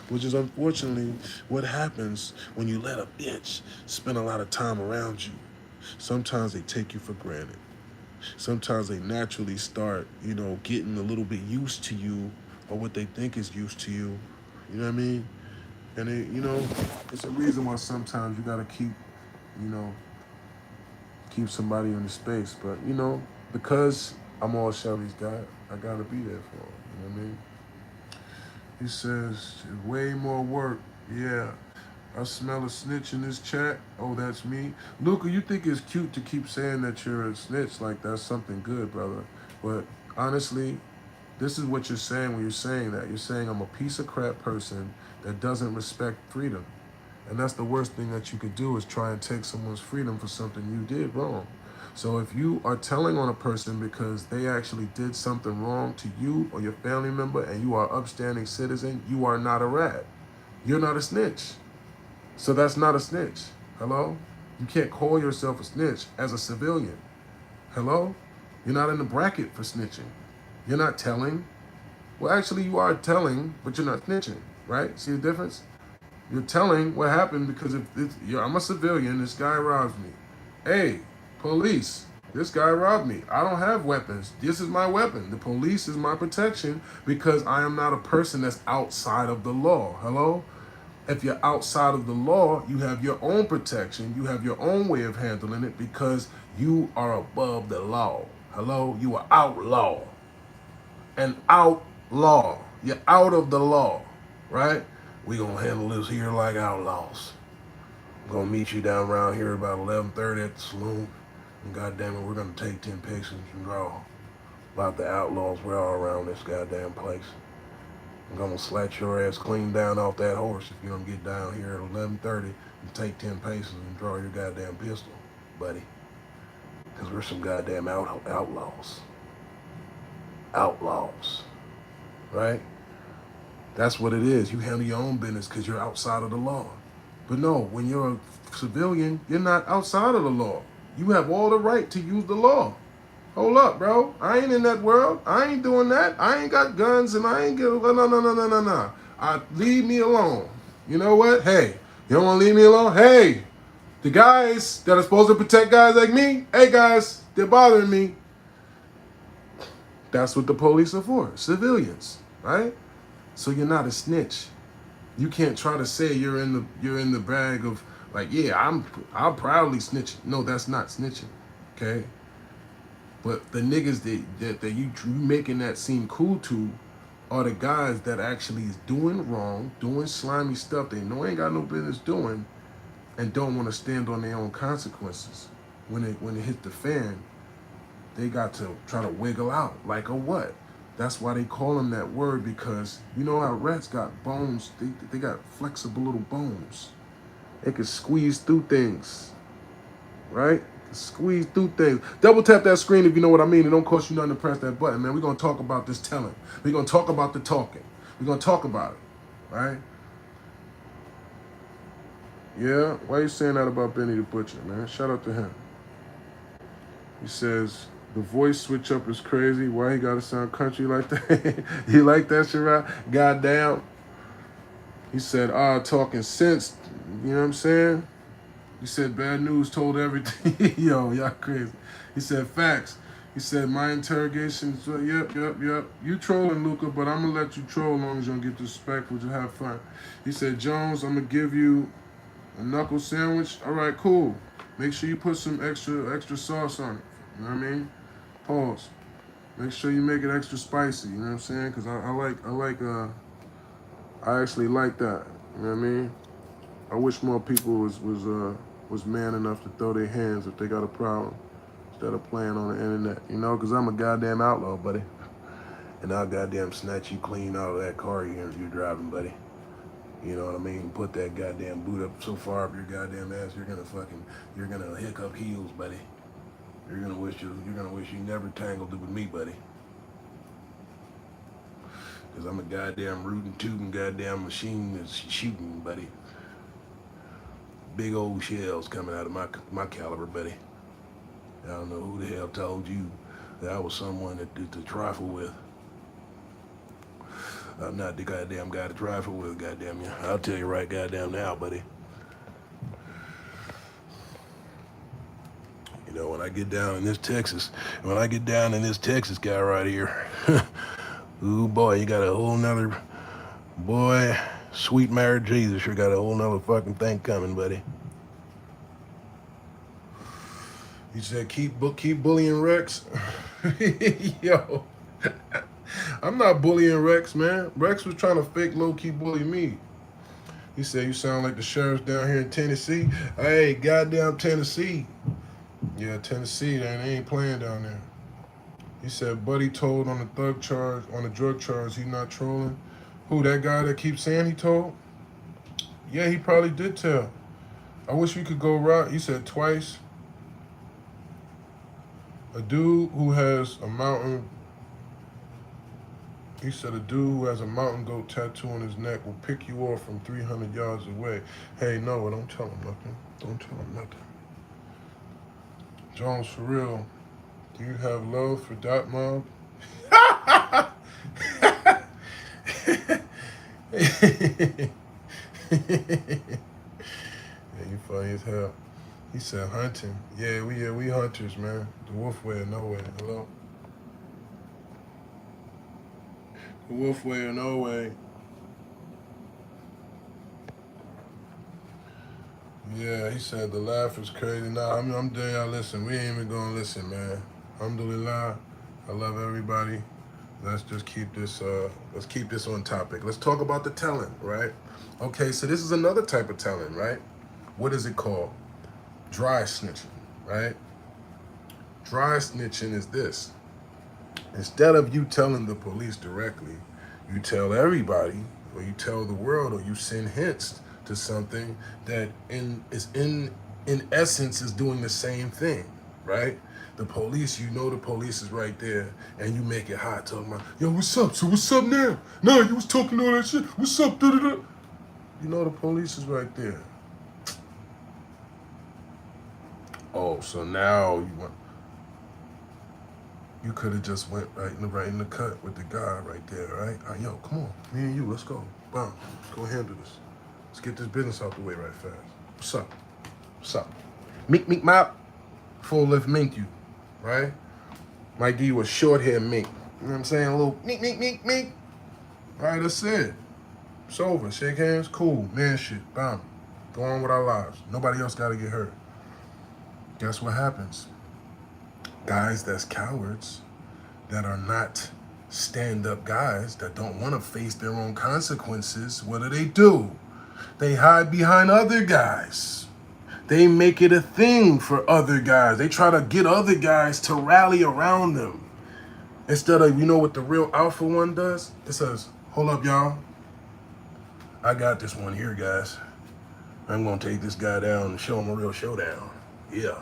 Which is unfortunately what happens when you let a bitch spend a lot of time around you. Sometimes they take you for granted. Sometimes they naturally start, getting a little bit used to you or what they think is used to you. You know what I mean? And it's a reason why sometimes you gotta you know, keep somebody in the space. But, because I'm all Shelly's guy, I gotta be there for him. You know what I mean? He says, way more work. Yeah. I smell a snitch in this chat. Oh, that's me. Luca, you think it's cute to keep saying that you're a snitch, like that's something good, brother. But honestly, this is what you're saying when you're saying that. You're saying I'm a piece of crap person that doesn't respect freedom. And that's the worst thing that you could do is try and take someone's freedom for something you did wrong. So if you are telling on a person because they actually did something wrong to you or your family member and you are an upstanding citizen, you are not a rat. You're not a snitch. So that's not a snitch. Hello? You can't call yourself a snitch as a civilian. Hello? You're not in the bracket for snitching. You're not telling. Well, actually, you are telling, but you're not snitching, right? See the difference? You're telling what happened because I'm a civilian, this guy robs me. Hey, police, this guy robbed me. I don't have weapons. This is my weapon. The police is my protection because I am not a person that's outside of the law. Hello? If you're outside of the law, you have your own protection. You have your own way of handling it because you are above the law. Hello? You are outlaw. An outlaw. You're out of the law, right? We gonna handle this here like outlaws. I'm gonna meet you down around here about 11:30 at the saloon. And goddamn it, we're gonna take 10 pictures and draw about the outlaws we're all around this goddamn place. I'm gonna slat your ass clean down off that horse if you don't get down here at 11:30 and take 10 paces and draw your goddamn pistol, buddy. Because we're some goddamn outlaws. Outlaws. Right? That's what it is. You handle your own business because you're outside of the law. But no, when you're a civilian, you're not outside of the law. You have all the right to use the law. Hold up, bro. I ain't in that world. I ain't doing that. I ain't got guns and I ain't get... No. Leave me alone. You know what? Hey, you don't want to leave me alone? Hey, the guys that are supposed to protect guys like me, hey guys, they're bothering me. That's what the police are for. Civilians, right? So you're not a snitch. You can't try to say you're in the bag of like, yeah, I'll proudly snitch. No, that's not snitching. Okay? But the niggas that you making that seem cool to are the guys that actually is doing wrong, doing slimy stuff they know ain't got no business doing, and don't want to stand on their own consequences. When it hit the fan, they got to try to wiggle out like a what? That's why they call them that word, because you know how rats got bones, they got flexible little bones. They can squeeze through things, right? Squeeze through things. Double tap that screen if you know what I mean. It don't cost you nothing to press that button, man. We're going to talk about this telling. We're going to talk about the talking. We're going to talk about it, right? Yeah, why are you saying that about Benny the Butcher, man? Shout out to him. He says, the voice switch up is crazy. Why he got to sound country like that? You like that shit, right? Goddamn. He said, talking sense. You know what I'm saying? He said, bad news told everything. Yo, y'all crazy. He said, facts. He said, my interrogation is, yep. You trolling, Luca, but I'm going to let you troll as long as you don't get disrespectful. Just have fun. He said, Jones, I'm going to give you a knuckle sandwich. All right, cool. Make sure you put some extra sauce on it. You know what I mean? Pause. Make sure you make it extra spicy. You know what I'm saying? Because I actually like that. You know what I mean? I wish more people was man enough to throw their hands if they got a problem instead of playing on the internet. You know, because I'm a goddamn outlaw, buddy. And I'll goddamn snatch you clean out of that car you're driving, buddy. You know what I mean? Put that goddamn boot up so far up your goddamn ass, you're gonna hiccup heels, buddy. You're gonna wish you never tangled it with me, buddy. Cause I'm a goddamn rootin' tootin' goddamn machine that's shooting, buddy. Big old shells coming out of my caliber, buddy. I don't know who the hell told you that I was someone to trifle with. I'm not the goddamn guy to trifle with, goddamn you. I'll tell you right goddamn now, buddy. You know, when I get down in this Texas guy right here, ooh boy, you got a whole nother, boy, sweet Mary Jesus, you got a whole nother fucking thing coming, buddy. He said, keep bullying Rex. Yo, I'm not bullying Rex, man. Rex was trying to fake low-key bully me. He said, you sound like the sheriffs down here in Tennessee. Hey, goddamn Tennessee. Yeah, Tennessee, they ain't playing down there. He said, Buddy told on the drug charge, he not trolling. Who, that guy that keeps saying he told? Yeah, he probably did tell. I wish we could go right. He said twice. A dude who has a mountain goat tattoo on his neck will pick you off from 300 yards away. Hey, no, don't tell him nothing. Don't tell him nothing. Jones, for real, do you have love for Dot Mob? Yeah, you funny as hell. He said hunting. Yeah, we hunters, man. The wolf way or no way. Hello? The wolf way or no way. Yeah, he said the laugh is crazy. Nah, I'm doing y'all listen. We ain't even gonna listen, man. Alhamdulillah. I love everybody. Let's just keep this on topic. Let's talk about the telling, right? Okay, so this is another type of telling, right? What is it called? Dry snitching, right? Dry snitching is this. Instead of you telling the police directly, you tell everybody, or you tell the world, or you send hints to something that in essence is doing the same thing, right? The police, you know the police is right there, and you make it hot, talking about, yo, what's up? So what's up now? No, you was talking all that shit. What's up? Da-da-da. You know the police is right there. Oh, so now you could have just went right in the cut with the guy right there, right? All right, yo, come on, me and you, let's go. Bam, let's go handle this. Let's get this business out the way right fast. What's up? What's up? Meek, mop. Full lift mink you, right? Might give you a short hair mink. You know what I'm saying? A little meek. All right, that's it. It's over. Shake hands, cool, man shit, bam. Go on with our lives. Nobody else got to get hurt. Guess what happens? Guys that's cowards, that are not stand-up guys, that don't want to face their own consequences, what do? They hide behind other guys. They make it a thing for other guys. They try to get other guys to rally around them. Instead of, you know what the real alpha one does? It says, hold up, y'all. I got this one here, guys. I'm going to take this guy down and show him a real showdown. Yeah.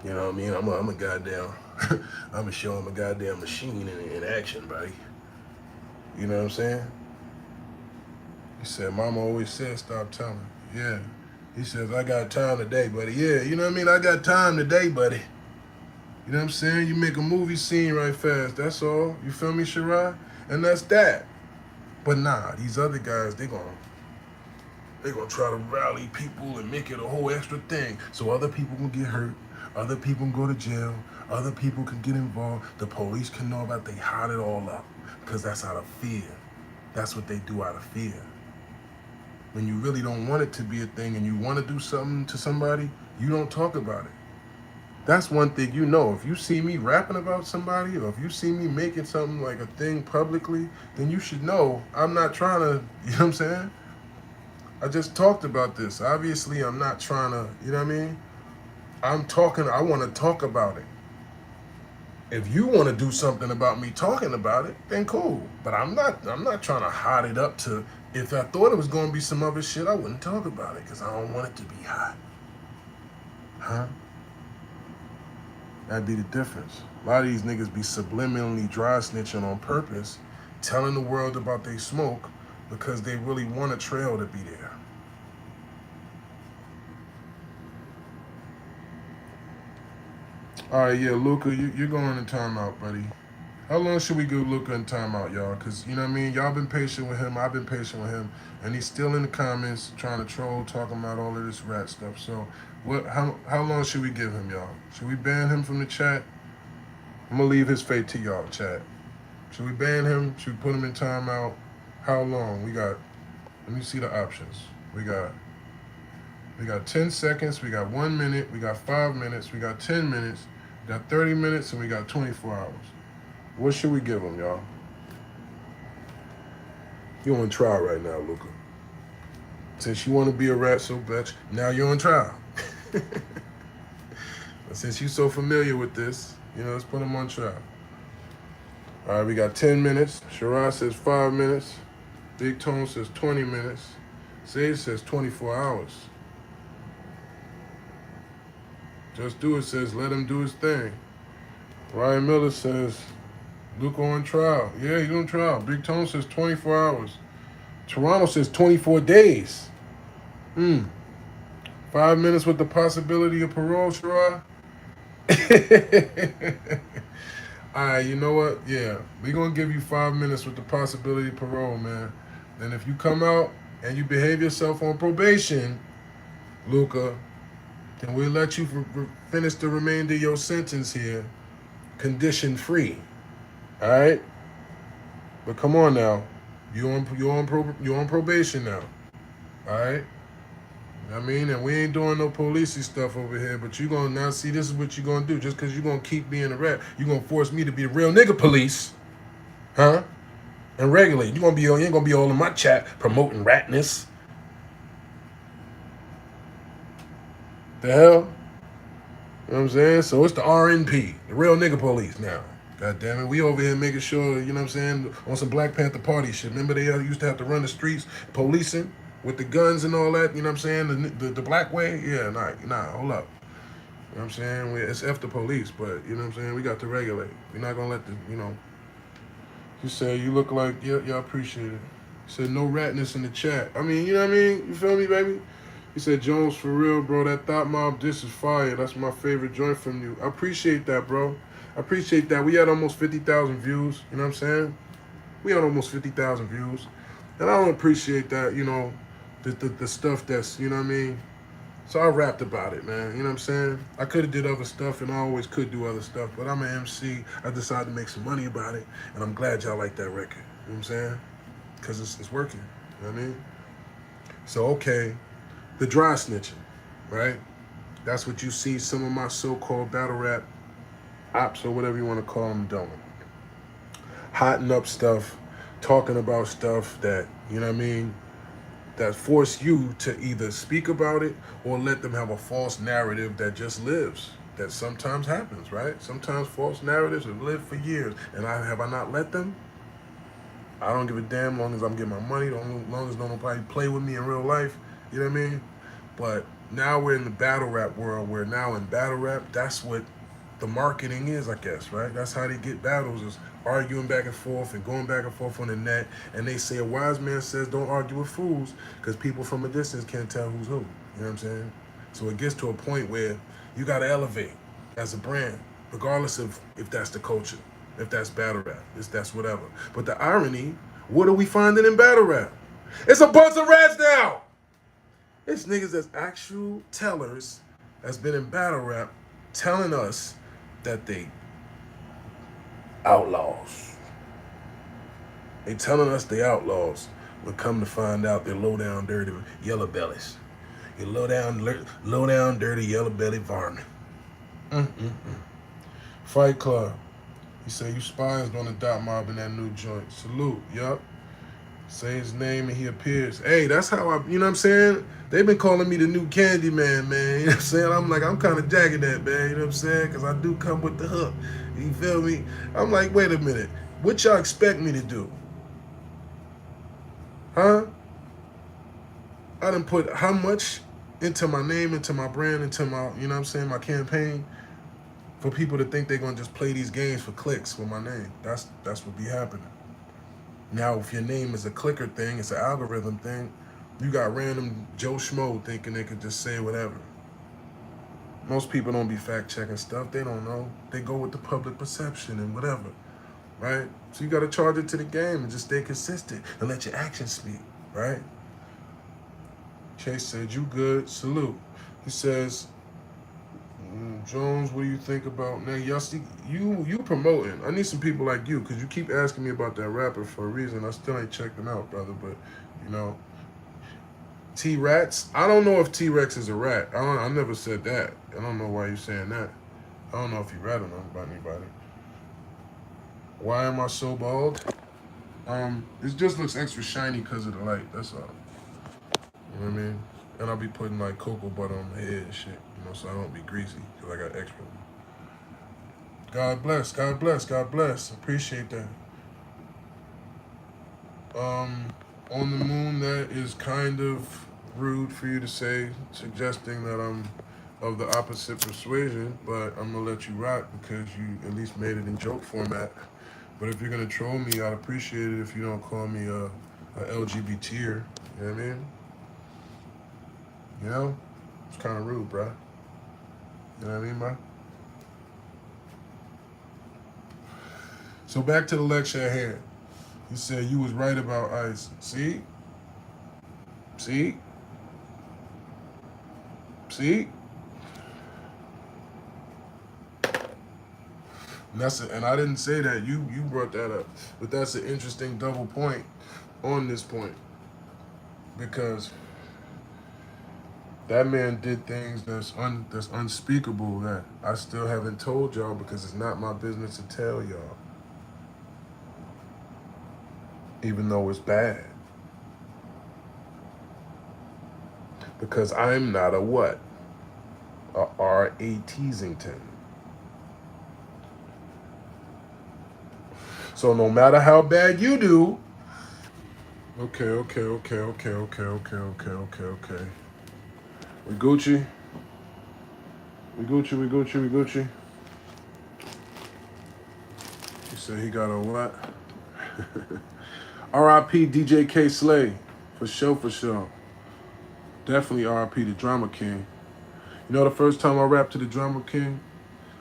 You know what I mean? I'm a goddamn, I'm going to show him a goddamn machine in action, buddy. You know what I'm saying? He said, Mama always said, stop telling. Yeah. He says, I got time today, buddy. Yeah, you know what I mean? I got time today, buddy. You know what I'm saying? You make a movie scene right fast. That's all. You feel me, Shirai? And that's that. But nah, these other guys, they're gonna try to rally people and make it a whole extra thing. So other people will get hurt. Other people can go to jail. Other people can get involved. The police can know about it. They hide it all up because that's out of fear. That's what they do out of fear. When you really don't want it to be a thing and you want to do something to somebody, you don't talk about it. That's one thing you know. If you see me rapping about somebody or if you see me making something like a thing publicly, then you should know I'm not trying to, you know what I'm saying? I just talked about this. Obviously, I'm not trying to, you know what I mean? I want to talk about it. If you want to do something about me talking about it, then cool. But I'm not trying to hide it up to, if I thought it was going to be some other shit, I wouldn't talk about it because I don't want it to be hot. Huh? That'd be the difference. A lot of these niggas be subliminally dry snitching on purpose, telling the world about they smoke because they really want a trail to be there. All right, yeah, Luca, you're going in timeout, buddy. How long should we give Luca in timeout, y'all? Because, you know what I mean? Y'all been patient with him. I've been patient with him. And he's still in the comments trying to troll, talking about all of this rat stuff. So how long should we give him, y'all? Should we ban him from the chat? I'm going to leave his fate to y'all, chat. Should we ban him? Should we put him in timeout? How long? Let me see the options. We got 10 seconds. We got 1 minute. We got 5 minutes. We got 10 minutes. We got 30 minutes. And we got 24 hours. What should we give him, y'all? You're on trial right now, Luca. Since you want to be a rat so bitch, now you're on trial. But since you're so familiar with this, let's put him on trial. All right, we got 10 minutes. Shiraz says 5 minutes. Big Tone says 20 minutes. Sage says 24 hours. Just Do It says let him do his thing. Ryan Miller says Luca on trial. Yeah, he's on trial. Big Tone says 24 hours. Toronto says 24 days. 5 minutes with the possibility of parole, Shiraz. All right, you know what? Yeah, we're going to give you 5 minutes with the possibility of parole, man. And if you come out and you behave yourself on probation, Luca, then we'll let you finish the remainder of your sentence here, condition free. All right? But come on now. You're on probation now. All right? I mean, and we ain't doing no policey stuff over here, but you gonna now see this is what you're gonna do. Just because you're gonna keep being a rat, you're gonna force me to be the real nigga police. Huh? And regulate. You ain't gonna be all in my chat promoting ratness. The hell? You know what I'm saying? So it's the RNP, the real nigga police now. God damn it. We over here making sure, you know what I'm saying, on some Black Panther Party shit. Remember they used to have to run the streets policing with the guns and all that, you know what I'm saying? The black way? Yeah, nah, hold up. You know what I'm saying? It's F the police, but, you know what I'm saying? We got to regulate. We're not going to let you say you look like, yeah, I appreciate it. He said no ratness in the chat. I mean, you know what I mean? You feel me, baby? He said, Jones, for real, bro, that Thought Mob, this is fire. That's my favorite joint from you. I appreciate that, bro. I appreciate that. We had almost 50,000 views, you know what I'm saying? We had almost 50,000 views. And I don't appreciate that, the stuff that's, you know what I mean? So I rapped about it, man. You know what I'm saying? I could have did other stuff, and I always could do other stuff, but I'm an MC. I decided to make some money about it, and I'm glad y'all like that record. You know what I'm saying? Because it's working. You know what I mean? So, okay, the dry snitching, right? That's what you see some of my so-called battle rap ops or whatever you want to call them doing. Hotting up stuff, talking about stuff that, you know what I mean, that force you to either speak about it or let them have a false narrative that just lives. That sometimes happens, right? Sometimes false narratives have lived for years. And have I not let them? I don't give a damn long as I'm getting my money, long as nobody play with me in real life. You know what I mean? But now we're in the battle rap world. We're now in battle rap. That's what the marketing is, I guess, right? That's how they get battles, is arguing back and forth and going back and forth on the net. And they say a wise man says don't argue with fools because people from a distance can't tell who's who. You know what I'm saying? So it gets to a point where you got to elevate as a brand, regardless of if that's the culture, if that's battle rap, if that's whatever. But the irony, what are we finding in battle rap? It's a bunch of rats now. It's niggas that's actual tellers that's been in battle rap telling us that they outlaws. They telling us they outlaws. But come to find out they're low down, dirty yellow bellies. You low down, dirty yellow belly varmint. Fight Club. He said you spies on the dot mob in that new joint. Salute. Yup. Say his name and he appears. Hey, that's how I, you know what I'm saying? They've been calling me the new Candyman, man. You know what I'm saying? I'm like, I'm kind of jagging that, man. You know what I'm saying? Because I do come with the hook. You feel me? I'm like, wait a minute. What y'all expect me to do? Huh? I done put how much into my name, into my brand, into my, you know what I'm saying, my campaign for people to think they're going to just play these games for clicks with my name. That's what be happening. Now, if your name is a clicker thing, it's an algorithm thing, you got random Joe Schmo thinking they could just say whatever. Most people don't be fact-checking stuff. They don't know. They go with the public perception and whatever, right? So you got to charge it to the game and just stay consistent and let your actions speak, right? Chase said, you good. Salute. He says, Jones, what do you think about now? Y'all see, you promoting. I need some people like you because you keep asking me about that rapper for a reason. I still ain't checked him out, brother. But you know, T-Rats. I don't know if T-Rex is a rat. I never said that. I don't know why you're saying that. I don't know if you ratting on about anybody. Why am I so bald? It just looks extra shiny because of the light. That's all. You know what I mean? And I'll be putting like cocoa butter on my head and shit, you know, so I don't be greasy because I got extra. God bless, God bless, God bless. Appreciate that. On the moon, that is kind of rude for you to say, suggesting that I'm of the opposite persuasion, but I'm gonna let you rock because you at least made it in joke format. But if you're gonna troll me, I'd appreciate it if you don't call me a LGBTer. You know what I mean? You know? It's kind of rude, bruh. You know what I mean, bruh? So back to the lecture at hand. You said you was right about ICE. See? See? See? And I didn't say that. You brought that up. But that's an interesting double point on this point. Because that man did things that's unspeakable that I still haven't told y'all because it's not my business to tell y'all. Even though it's bad. Because I'm not a what? A R.A. Teasington. So no matter how bad you do, okay. We Gucci. He said he got a what? R.I.P. DJ K Slay. For sure. Definitely R.I.P. the Drama King. You know the first time I rapped to the Drama King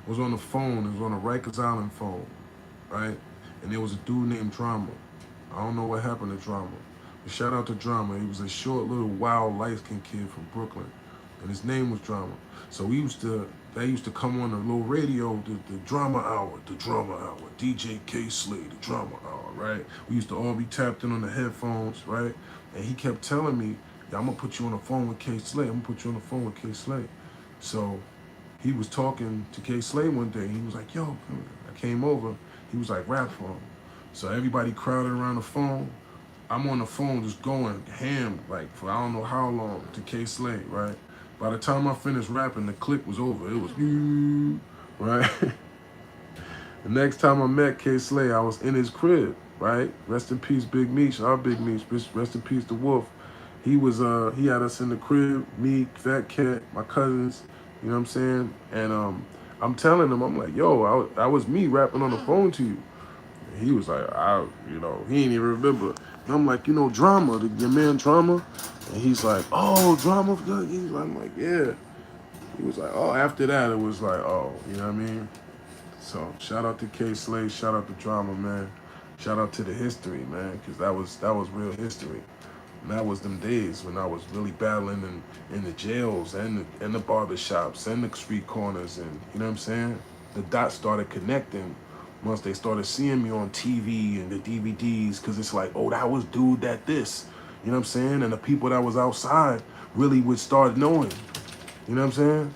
was on the phone. It was on the Rikers Island phone, right? And there was a dude named Drama. I don't know what happened to Drama. But shout out to Drama. He was a short, little, wild, light-skinned kid from Brooklyn. And his name was Drama. So they used to come on the little radio, the Drama Hour, DJ K Slay, the Drama Hour, right? We used to all be tapped in on the headphones, right? And he kept telling me, yeah, I'm gonna put you on the phone with K Slay. So he was talking to K Slay one day. He was like, yo, I came over. He was like, rap for him. So everybody crowded around the phone. I'm on the phone just going ham, like for I don't know how long, to K Slay, right? By the time I finished rapping, the click was over. It was, right? The next time I met K Slay, I was in his crib, right? Rest in peace, Big Meech, our Big Meech. Rest in peace, the Wolf. He had us in the crib, me, Fat Cat, my cousins, you know what I'm saying? And I'm telling him, I'm like, yo, that was me rapping on the phone to you. And he was like, he ain't even remember. And I'm like, Drama, your man Drama? And he's like, oh, Drama? I'm like, yeah. He was like, oh, after that, it was like, oh, you know what I mean? So shout out to K Slay, shout out to Drama, man. Shout out to the history, man, because that was real history. And that was them days when I was really battling in the jails and the barber shops and the street corners. And you know what I'm saying? The dots started connecting once they started seeing me on TV and the DVDs, because it's like, oh, that was dude that this. You know what I'm saying? And the people that was outside really would start knowing. You know what I'm saying?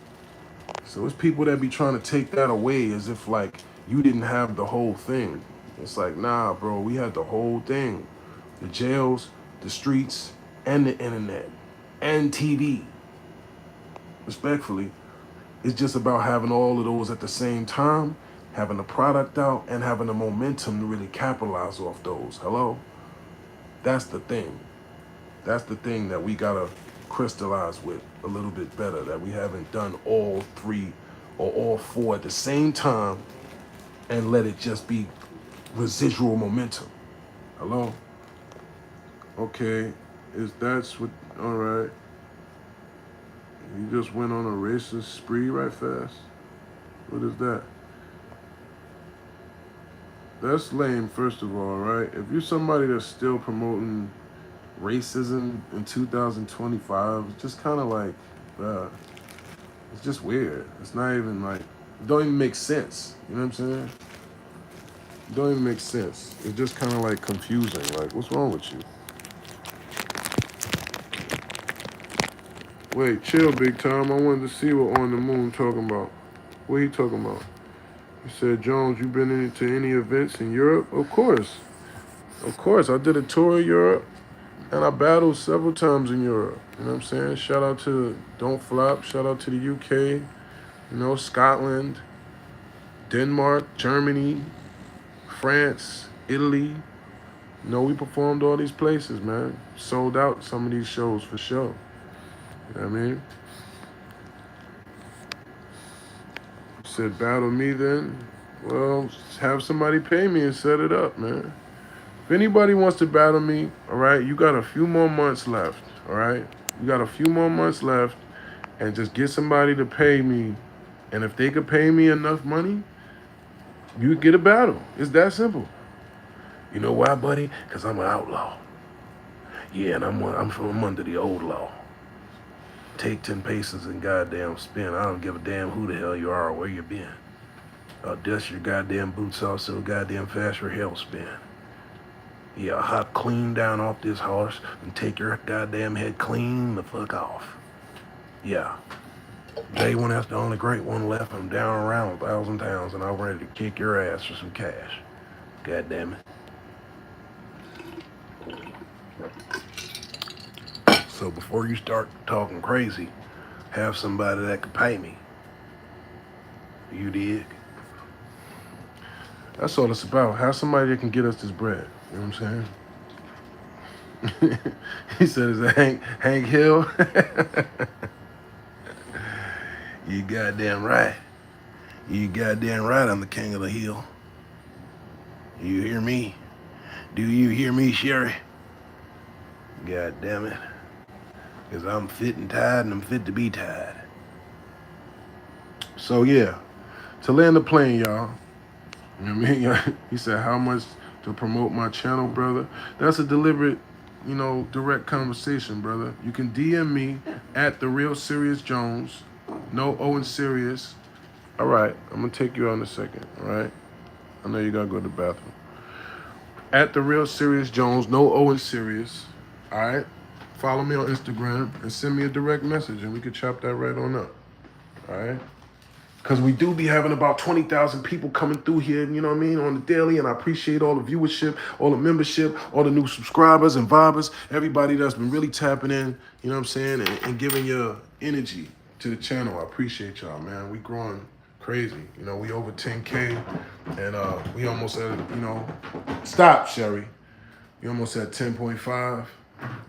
So it's people that be trying to take that away as if like you didn't have the whole thing. It's like, nah, bro, we had the whole thing. The jails, the streets, and the internet, and TV. Respectfully, it's just about having all of those at the same time, having the product out, and having the momentum to really capitalize off those. Hello? That's the thing. That's the thing that we gotta crystallize with a little bit better, that we haven't done all three or all four at the same time and let it just be residual momentum. Hello? Okay, that's what, all right. You just went on a racist spree right fast? What is that? That's lame, first of all, right? If you're somebody that's still promoting racism in 2025, it's just kind of like, it's just weird. It's not even like, it don't even make sense. You know what I'm saying? It don't even make sense. It's just kind of like confusing. Like, what's wrong with you? Wait, chill, big time. I wanted to see what On the Moon talking about. What he talking about? He said, Jones, you been into any events in Europe? Of course. Of course. I did a tour of Europe, and I battled several times in Europe. You know what I'm saying? Shout out to Don't Flop. Shout out to the UK. You know, Scotland, Denmark, Germany, France, Italy. You know, we performed all these places, man. Sold out some of these shows for sure. You know what I mean? Said, battle me then? Well, have somebody pay me and set it up, man. If anybody wants to battle me, all right, you got a few more months left, all right? You got a few more months left, and just get somebody to pay me. And if they could pay me enough money, you get a battle. It's that simple. You know why, buddy? Because I'm an outlaw. Yeah, and I'm from under the old law. Take 10 paces and goddamn spin. I don't give a damn who the hell you are or where you been. I'll dust your goddamn boots off so goddamn fast for hell spin. Yeah, I'll hop clean down off this horse and take your goddamn head clean the fuck off. Yeah. Day when that's the only great one left, I'm down around 1,000 pounds and I'm ready to kick your ass for some cash. God damn it. So before you start talking crazy, have somebody that can pay me. You dig? That's all it's about. Have somebody that can get us this bread. You know what I'm saying? He said, is it Hank Hill? You goddamn right. You goddamn right I'm the king of the hill. You hear me? Do you hear me, Sherry? God damn it. Because I'm fit and tied and I'm fit to be tied. So yeah, to land the plane, y'all. You know what I mean? He said, how much to promote my channel, brother? That's a deliberate, you know, direct conversation, brother. You can DM me at The Real Serius Jones. No O in Serious. All right, I'm going to take you out in a second, all right? I know you got to go to the bathroom. At The Real Serius Jones, no O in Serious, all right? Follow me on Instagram and send me a direct message and we could chop that right on up, all right? Because we do be having about 20,000 people coming through here, you know what I mean, on the daily, and I appreciate all the viewership, all the membership, all the new subscribers and vibers, everybody that's been really tapping in, you know what I'm saying, and giving your energy to the channel. I appreciate y'all, man. We growing crazy. You know, we over 10K, and we almost at, you know, stop, Sherry. We almost at 10.5.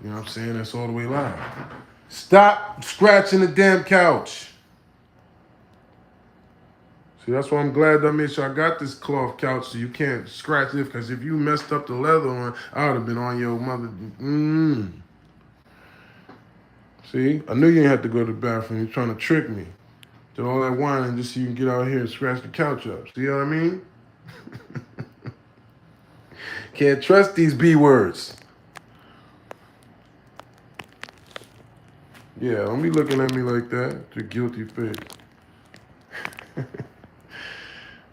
You know what I'm saying? That's all the way live. Stop scratching the damn couch. See, that's why I'm glad I made sure I got this cloth couch so you can't scratch it, because if you messed up the leather on, I would have been on your mother. See, I knew you didn't have to go to the bathroom. You're trying to trick me. Did all that whining just so you can get out here and scratch the couch up. See what I mean? Can't trust these B words. Yeah, don't be looking at me like that. The guilty face.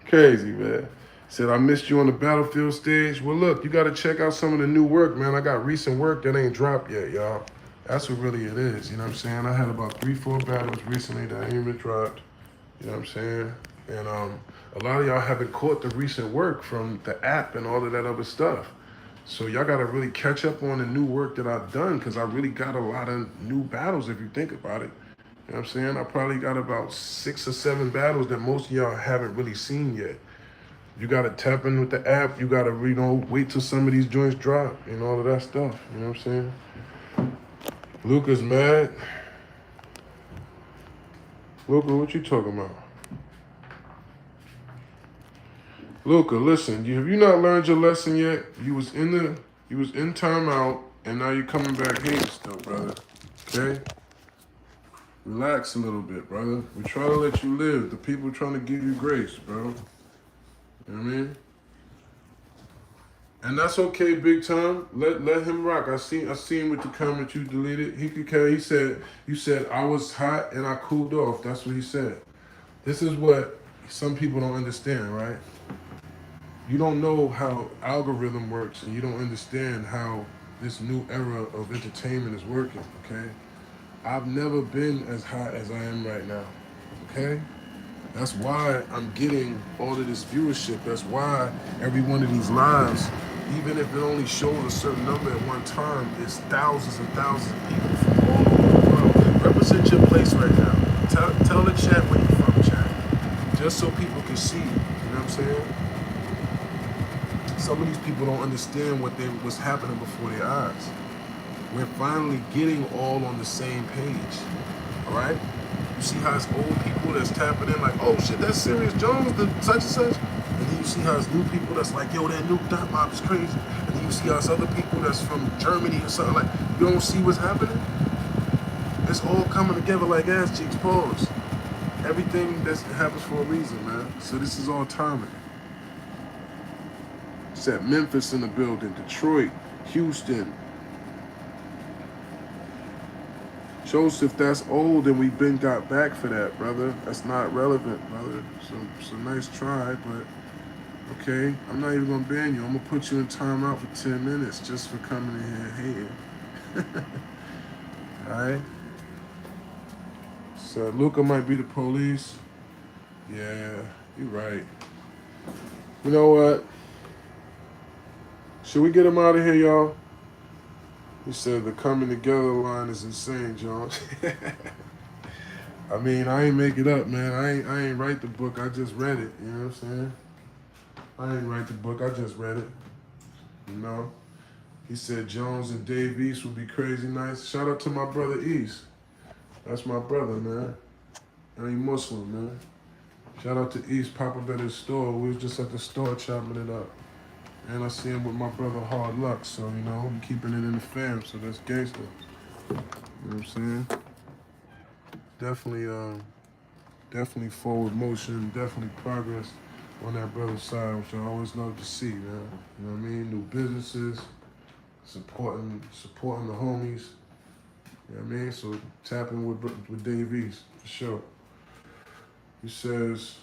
Crazy, man. Said, I missed you on the battlefield stage. Well, look, you got to check out some of the new work, man. I got recent work that ain't dropped yet, y'all. That's what really it is, you know what I'm saying? I had about 3-4 battles recently that ain't even dropped, you know what I'm saying? And a lot of y'all haven't caught the recent work from the app and all of that other stuff. So y'all got to really catch up on the new work that I've done because I really got a lot of new battles if you think about it. You know what I'm saying? I probably got about 6 or 7 battles that most of y'all haven't really seen yet. You gotta tap in with the app. You gotta, wait till some of these joints drop and all of that stuff. You know what I'm saying? Luca's mad. Luca, what you talking about? Luca, listen. Have you not learned your lesson yet? You was in timeout, and now you're coming back here still, brother. Okay? Relax a little bit, brother. We try to let you live. The people trying to give you grace, bro. You know what I mean? And that's okay, big time. Let him rock. I seen him with the comment you deleted. He could carry. He said, you said I was hot and I cooled off. That's what he said. This is what some people don't understand, right? You don't know how algorithm works and you don't understand how this new era of entertainment is working, okay? I've never been as hot as I am right now, okay? That's why I'm getting all of this viewership. That's why every one of these lives, even if it only shows a certain number at one time, there's thousands and thousands of people from all over the world. Represent your place right now. Tell the chat where you're from, chat. Just so people can see, you know what I'm saying? Some of these people don't understand what's happening before their eyes. We're finally getting all on the same page, all right? You see how it's old people that's tapping in like, oh shit, that's Serius Jones, the such and such. And then you see how it's new people that's like, yo, that new dot mob is crazy. And then you see how it's other people that's from Germany or something like, you don't see what's happening? It's all coming together like ass cheeks, pause. Everything that happens for a reason, man. So this is all timing. It's at Memphis in the building, Detroit, Houston. Joseph, that's old and we've been got back for that, brother. That's not relevant, brother. So it's a nice try, but okay. I'm not even gonna ban you. I'm gonna put you in timeout for 10 minutes just for coming in here hating. Alright? So Luca might be the police. Yeah, you're right. You know what? Should we get him out of here, y'all? He said the coming together line is insane, John. I mean, I ain't make it up, man. I ain't write the book. I just read it. You know what I'm saying? I ain't write the book. I just read it. You know? He said Jones and Dave East would be crazy nice. Shout out to my brother East. That's my brother, man. I ain't Muslim, man. Shout out to East. Pop up at his store. We was just at the store chopping it up. And I see him with my brother Hard Luck, so, you know, I'm keeping it in the fam, so that's gangster. You know what I'm saying? Definitely forward motion, definitely progress on that brother's side, which I always love to see, man. You know what I mean? New businesses, supporting the homies. You know what I mean? So tap in with Dave East, for sure. He says,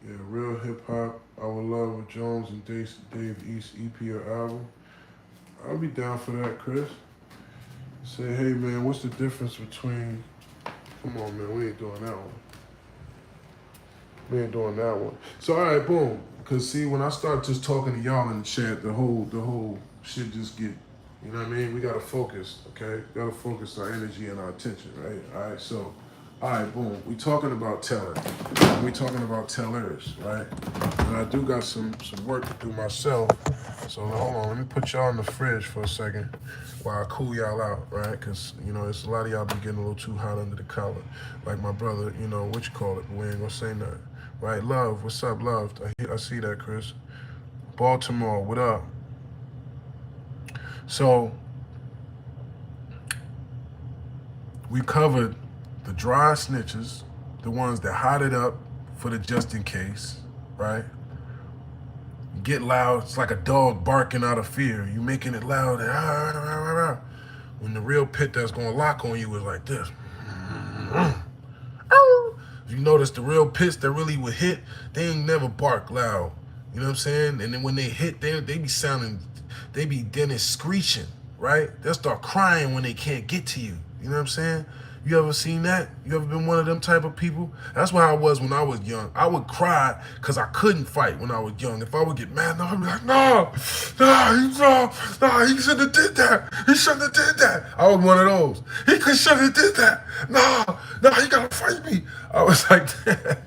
yeah, real hip hop. I would love with Jones and Dave East EP or album. I'll be down for that, Chris. Say, hey man, what's the difference between? Come on, man, we ain't doing that one. We ain't doing that one. So all right, boom. Cause see, when I start just talking to y'all in the chat, the whole shit just get, you know what I mean? We gotta focus, okay? We gotta focus our energy and our attention, right? All right, so. All right, boom. We talking about telling. We talking about tellers, right? And I do got some work to do myself. So hold on, let me put y'all in the fridge for a second while I cool y'all out, right? Because, you know, it's a lot of y'all be getting a little too hot under the collar. Like my brother, you know, what you call it, but we ain't gonna say nothing. Right, Love, what's up, Love? I see that, Chris. Baltimore, what up? So, we covered the dry snitches, the ones that hot it up for the just in case, right? Get loud, it's like a dog barking out of fear. You making it loud, when the real pit that's gonna lock on you is like this. You notice the real pits that really would hit, they ain't never bark loud. You know what I'm saying? And then when they hit, they be sounding, they be then it's screeching, right? They'll start crying when they can't get to you. You know what I'm saying? You ever seen that? You ever been one of them type of people? That's what I was when I was young. I would cry because I couldn't fight when I was young. If I would get mad, I'd be like, no, he shouldn't have did that. He shouldn't have did that. I was one of those. He shouldn't have did that. No, he gotta fight me. I was like that.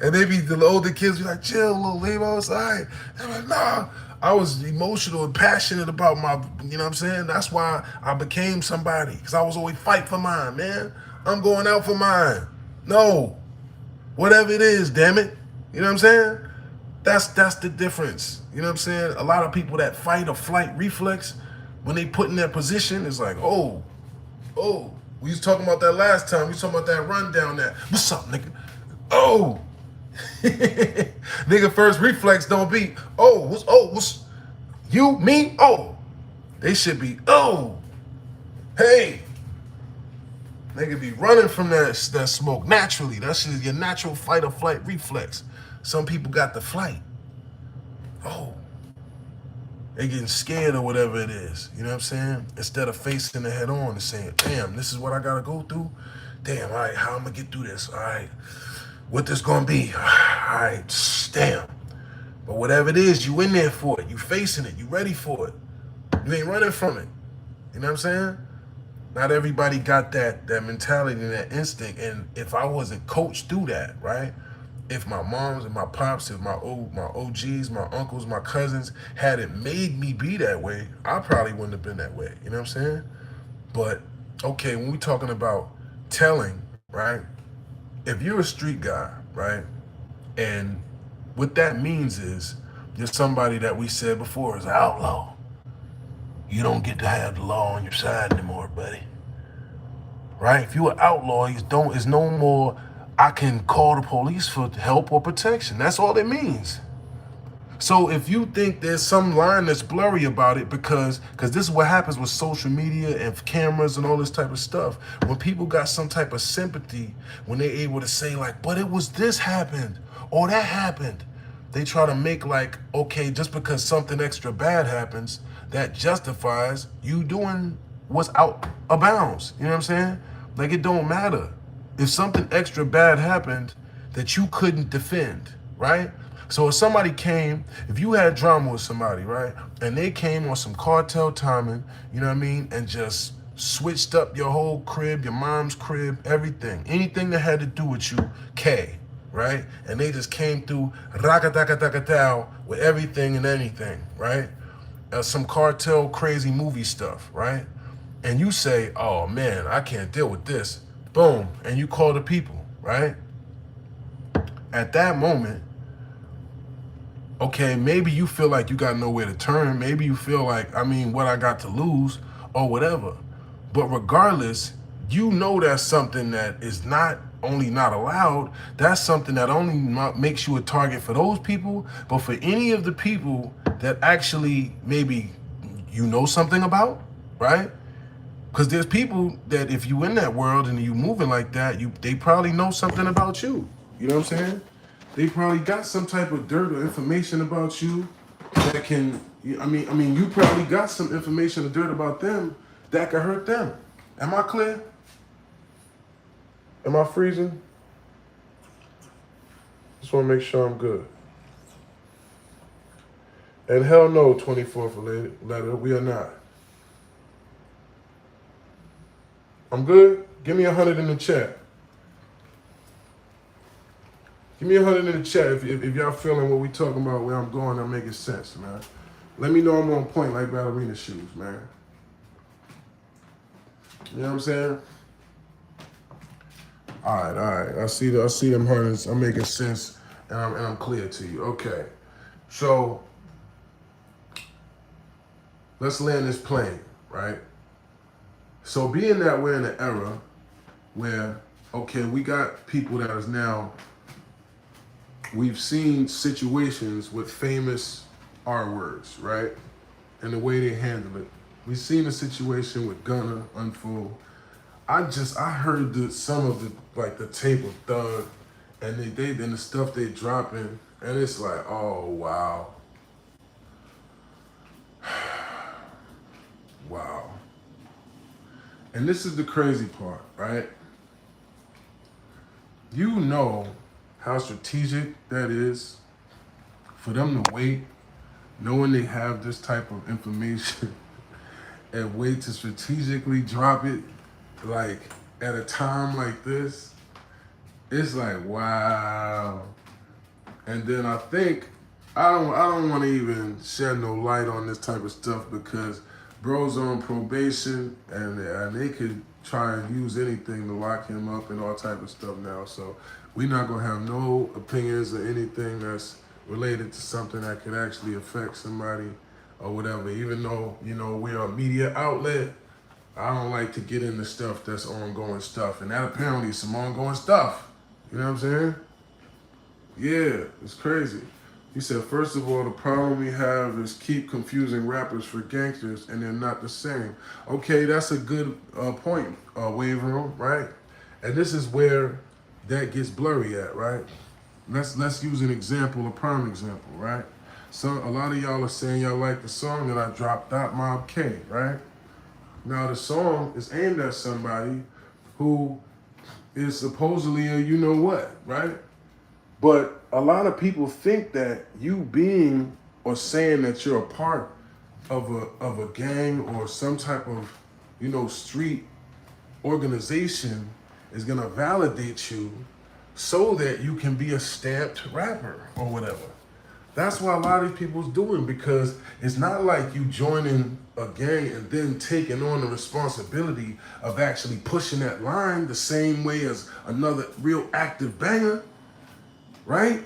And they be, the older kids be like, chill, little Lebo, it's all right. They're like, nah. I was emotional and passionate about my, you know what I'm saying? That's why I became somebody, because I was always fight for mine, man. I'm going out for mine. No. Whatever it is, damn it. You know what I'm saying? That's the difference. You know what I'm saying? A lot of people that fight or flight reflex, when they put in their position, it's like, oh. We was talking about that last time. We was talking about that rundown there. What's up, nigga? Oh. Nigga first reflex don't be, what's you, me? Oh. They should be, hey. Nigga be running from that smoke naturally. That's just your natural fight or flight reflex. Some people got the flight. They getting scared or whatever it is. You know what I'm saying? Instead of facing it head on and saying, damn, this is what I gotta go through. Damn, all right, how I'm gonna get through this? All right, what this gonna be? All right, damn. But whatever it is, you in there for it. You facing it. You ready for it. You ain't running from it. You know what I'm saying? Not everybody got that mentality and that instinct. And if I wasn't coached through that, right? If my moms and my pops, if my OGs, my uncles, my cousins hadn't made me be that way, I probably wouldn't have been that way. You know what I'm saying? But, okay, when we're talking about telling, right? If you're a street guy, right? And what that means is you're somebody that we said before is an outlaw. You don't get to have the law on your side anymore, buddy. Right? If you're an outlaw, it's no more, I can call the police for help or protection. That's all it means. So if you think there's some line that's blurry about it, because this is what happens with social media and cameras and all this type of stuff. When people got some type of sympathy, when they're able to say like, but it was this happened or that happened, they try to make like, okay, just because something extra bad happens, that justifies you doing what's out of bounds. You know what I'm saying? Like, it don't matter. If something extra bad happened that you couldn't defend, right? So if somebody came, if you had drama with somebody, right? And they came on some cartel timing, you know what I mean? And just switched up your whole crib, your mom's crib, everything. Anything that had to do with you, K, right? And they just came through raka-taka-taka-tao with everything and anything, right? Some cartel crazy movie stuff, right? And you say, oh man, I can't deal with this. Boom, and you call the people, right? At that moment, okay, maybe you feel like you got nowhere to turn. Maybe you feel like, I mean, what I got to lose or whatever. But regardless, you know that's something that is not only not allowed, that's something that only makes you a target for those people, but for any of the people that actually maybe you know something about, right? Because there's people that if you in that world and you moving like that, they probably know something about you. You know what I'm saying? They probably got some type of dirt or information about you that can, I mean, you probably got some information or dirt about them that could hurt them. Am I clear? Am I freezing? Just want to make sure I'm good. And hell no, 24th letter, we are not. I'm good? Give me 100 in the chat. Give me 100 in the chat if y'all feeling what we talking about, where I'm going, I'm making sense, man. Let me know I'm on point like ballerina shoes, man. You know what I'm saying? All right. I see them hundreds. I'm making sense, and I'm clear to you. Okay, so let's land this plane, right? So being that we're in an era where, okay, we got people that is now, we've seen situations with famous R words, right? And the way they handle it. We seen the situation with Gunna unfold. I heard some of the tape of Thug, and they and the stuff they dropping, and it's like, oh wow, wow. And this is the crazy part, right? You know how strategic that is for them to wait, knowing they have this type of information, and wait to strategically drop it, like at a time like this. It's like, wow. And then I think I don't want to even shed no light on this type of stuff because bro's on probation and they could try and use anything to lock him up and all type of stuff now. So we're not gonna have no opinions or anything that's related to something that could actually affect somebody or whatever. Even though, we're a media outlet, I don't like to get into stuff that's ongoing stuff. And that apparently is some ongoing stuff. You know what I'm saying? Yeah, it's crazy. He said, first of all, the problem we have is keep confusing rappers for gangsters and they're not the same. Okay, that's a good point, Wave Room, right? And this is where that gets blurry at, right? Let's use an example, a prime example, right? So a lot of y'all are saying y'all like the song that I dropped, Dot Mob K, right? Now the song is aimed at somebody who is supposedly a you know what, right? But a lot of people think that you being or saying that you're a part of a gang or some type of, street organization is gonna validate you so that you can be a stamped rapper or whatever. That's what a lot of these people's doing, because it's not like you joining a gang and then taking on the responsibility of actually pushing that line the same way as another real active banger, right?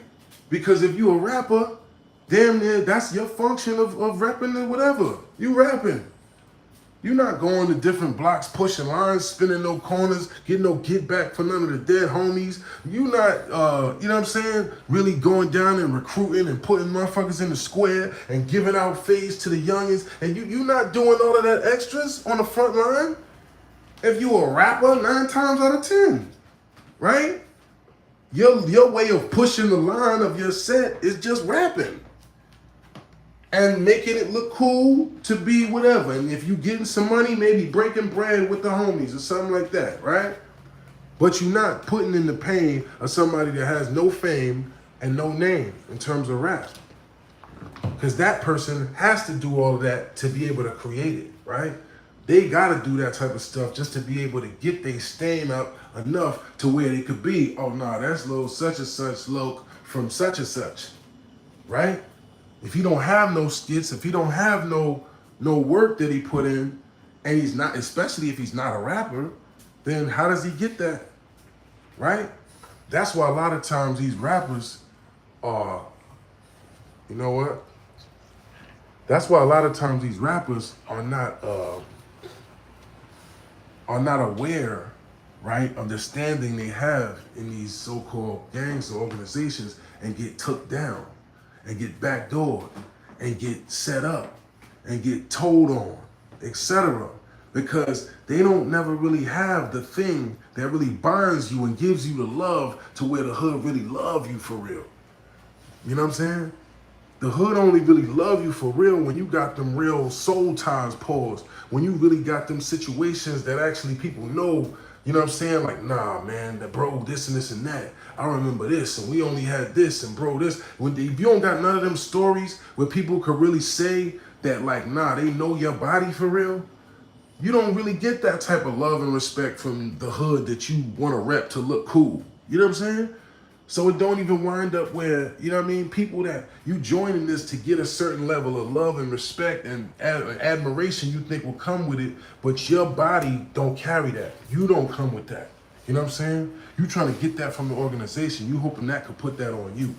Because if you a rapper, damn near that's your function of rapping and whatever. You rapping. You're not going to different blocks, pushing lines, spinning no corners, getting no get back for none of the dead homies. You not, you know what I'm saying, really going down and recruiting and putting motherfuckers in the square and giving out fades to the youngins. And you not doing all of that extras on the front line. If you a rapper, 9 times out of 10, right? Your way of pushing the line of your set is just rapping. And making it look cool to be whatever. And if you getting some money, maybe breaking bread with the homies or something like that, right? But you're not putting in the pain of somebody that has no fame and no name in terms of rap. Because that person has to do all of that to be able to create it, right? They gotta do that type of stuff just to be able to get their stain up enough to where they could be, oh nah, that's little such and such Loke from such and such, right? If he don't have no skits, if he don't have no work that he put in, and he's not, especially if he's not a rapper, then how does he get that, right? That's why a lot of times these rappers are, you know what? That's why a lot of times these rappers are not aware, right, of the standing they have in these so-called gangs or organizations and get took down, and get backdoored, and get set up, and get told on, etc. Because they don't never really have the thing that really binds you and gives you the love to where the hood really love you for real. You know what I'm saying? The hood only really love you for real when you got them real soul ties paused, when you really got them situations that actually people know, you know what I'm saying? Like, nah, man, that bro, this and this and that. I remember this, and we only had this, and bro, this. If you don't got none of them stories where people could really say that, like, nah, they know your body for real, you don't really get that type of love and respect from the hood that you want to rep to look cool. You know what I'm saying? So it don't even wind up where, you know what I mean, people that you joining this to get a certain level of love and respect and admiration you think will come with it, but your body don't carry that. You don't come with that. You know what I'm saying? You trying to get that from the organization. You hoping that could put that on you.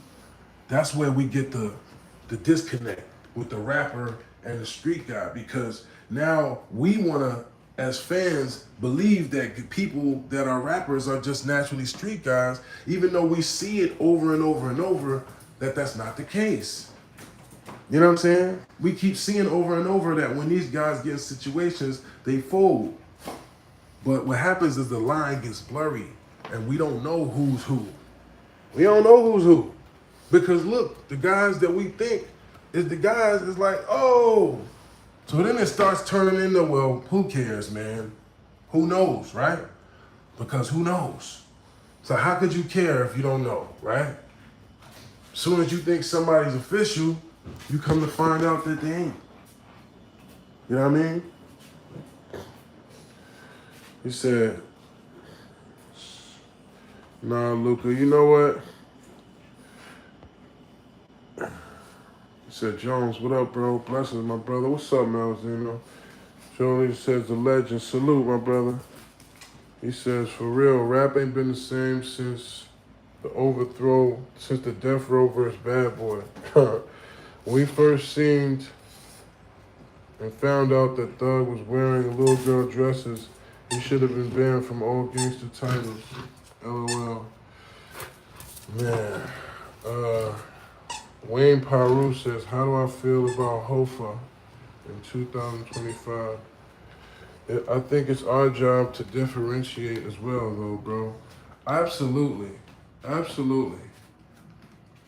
That's where we get the disconnect with the rapper and the street guy, because now we want to, as fans, believe that people that are rappers are just naturally street guys, even though we see it over and over and over that that's not the case. You know what I'm saying? We keep seeing over and over that when these guys get in situations, they fold. But what happens is the line gets blurry and we don't know who's who. We don't know who's who. Because look, the guys that we think is the guys is like, oh. So then it starts turning into, well, who cares, man? Who knows, right? Because who knows? So how could you care if you don't know, right? As soon as you think somebody's official, you come to find out that they ain't. You know what I mean? He said, nah, Luca, you know what? He said, Jones, what up, bro? Blessings, my brother. What's up, Malzino? Jolie says, the legend. Salute, my brother. He says, for real, rap ain't been the same since the overthrow, since the death row versus Bad Boy. When we first seen and found out that Thug was wearing little girl dresses, he should have been banned from all gangster titles. LOL. Man. Wayne Paru says, how do I feel about Hofa in 2025? I think it's our job to differentiate as well, though, bro. Absolutely. Absolutely.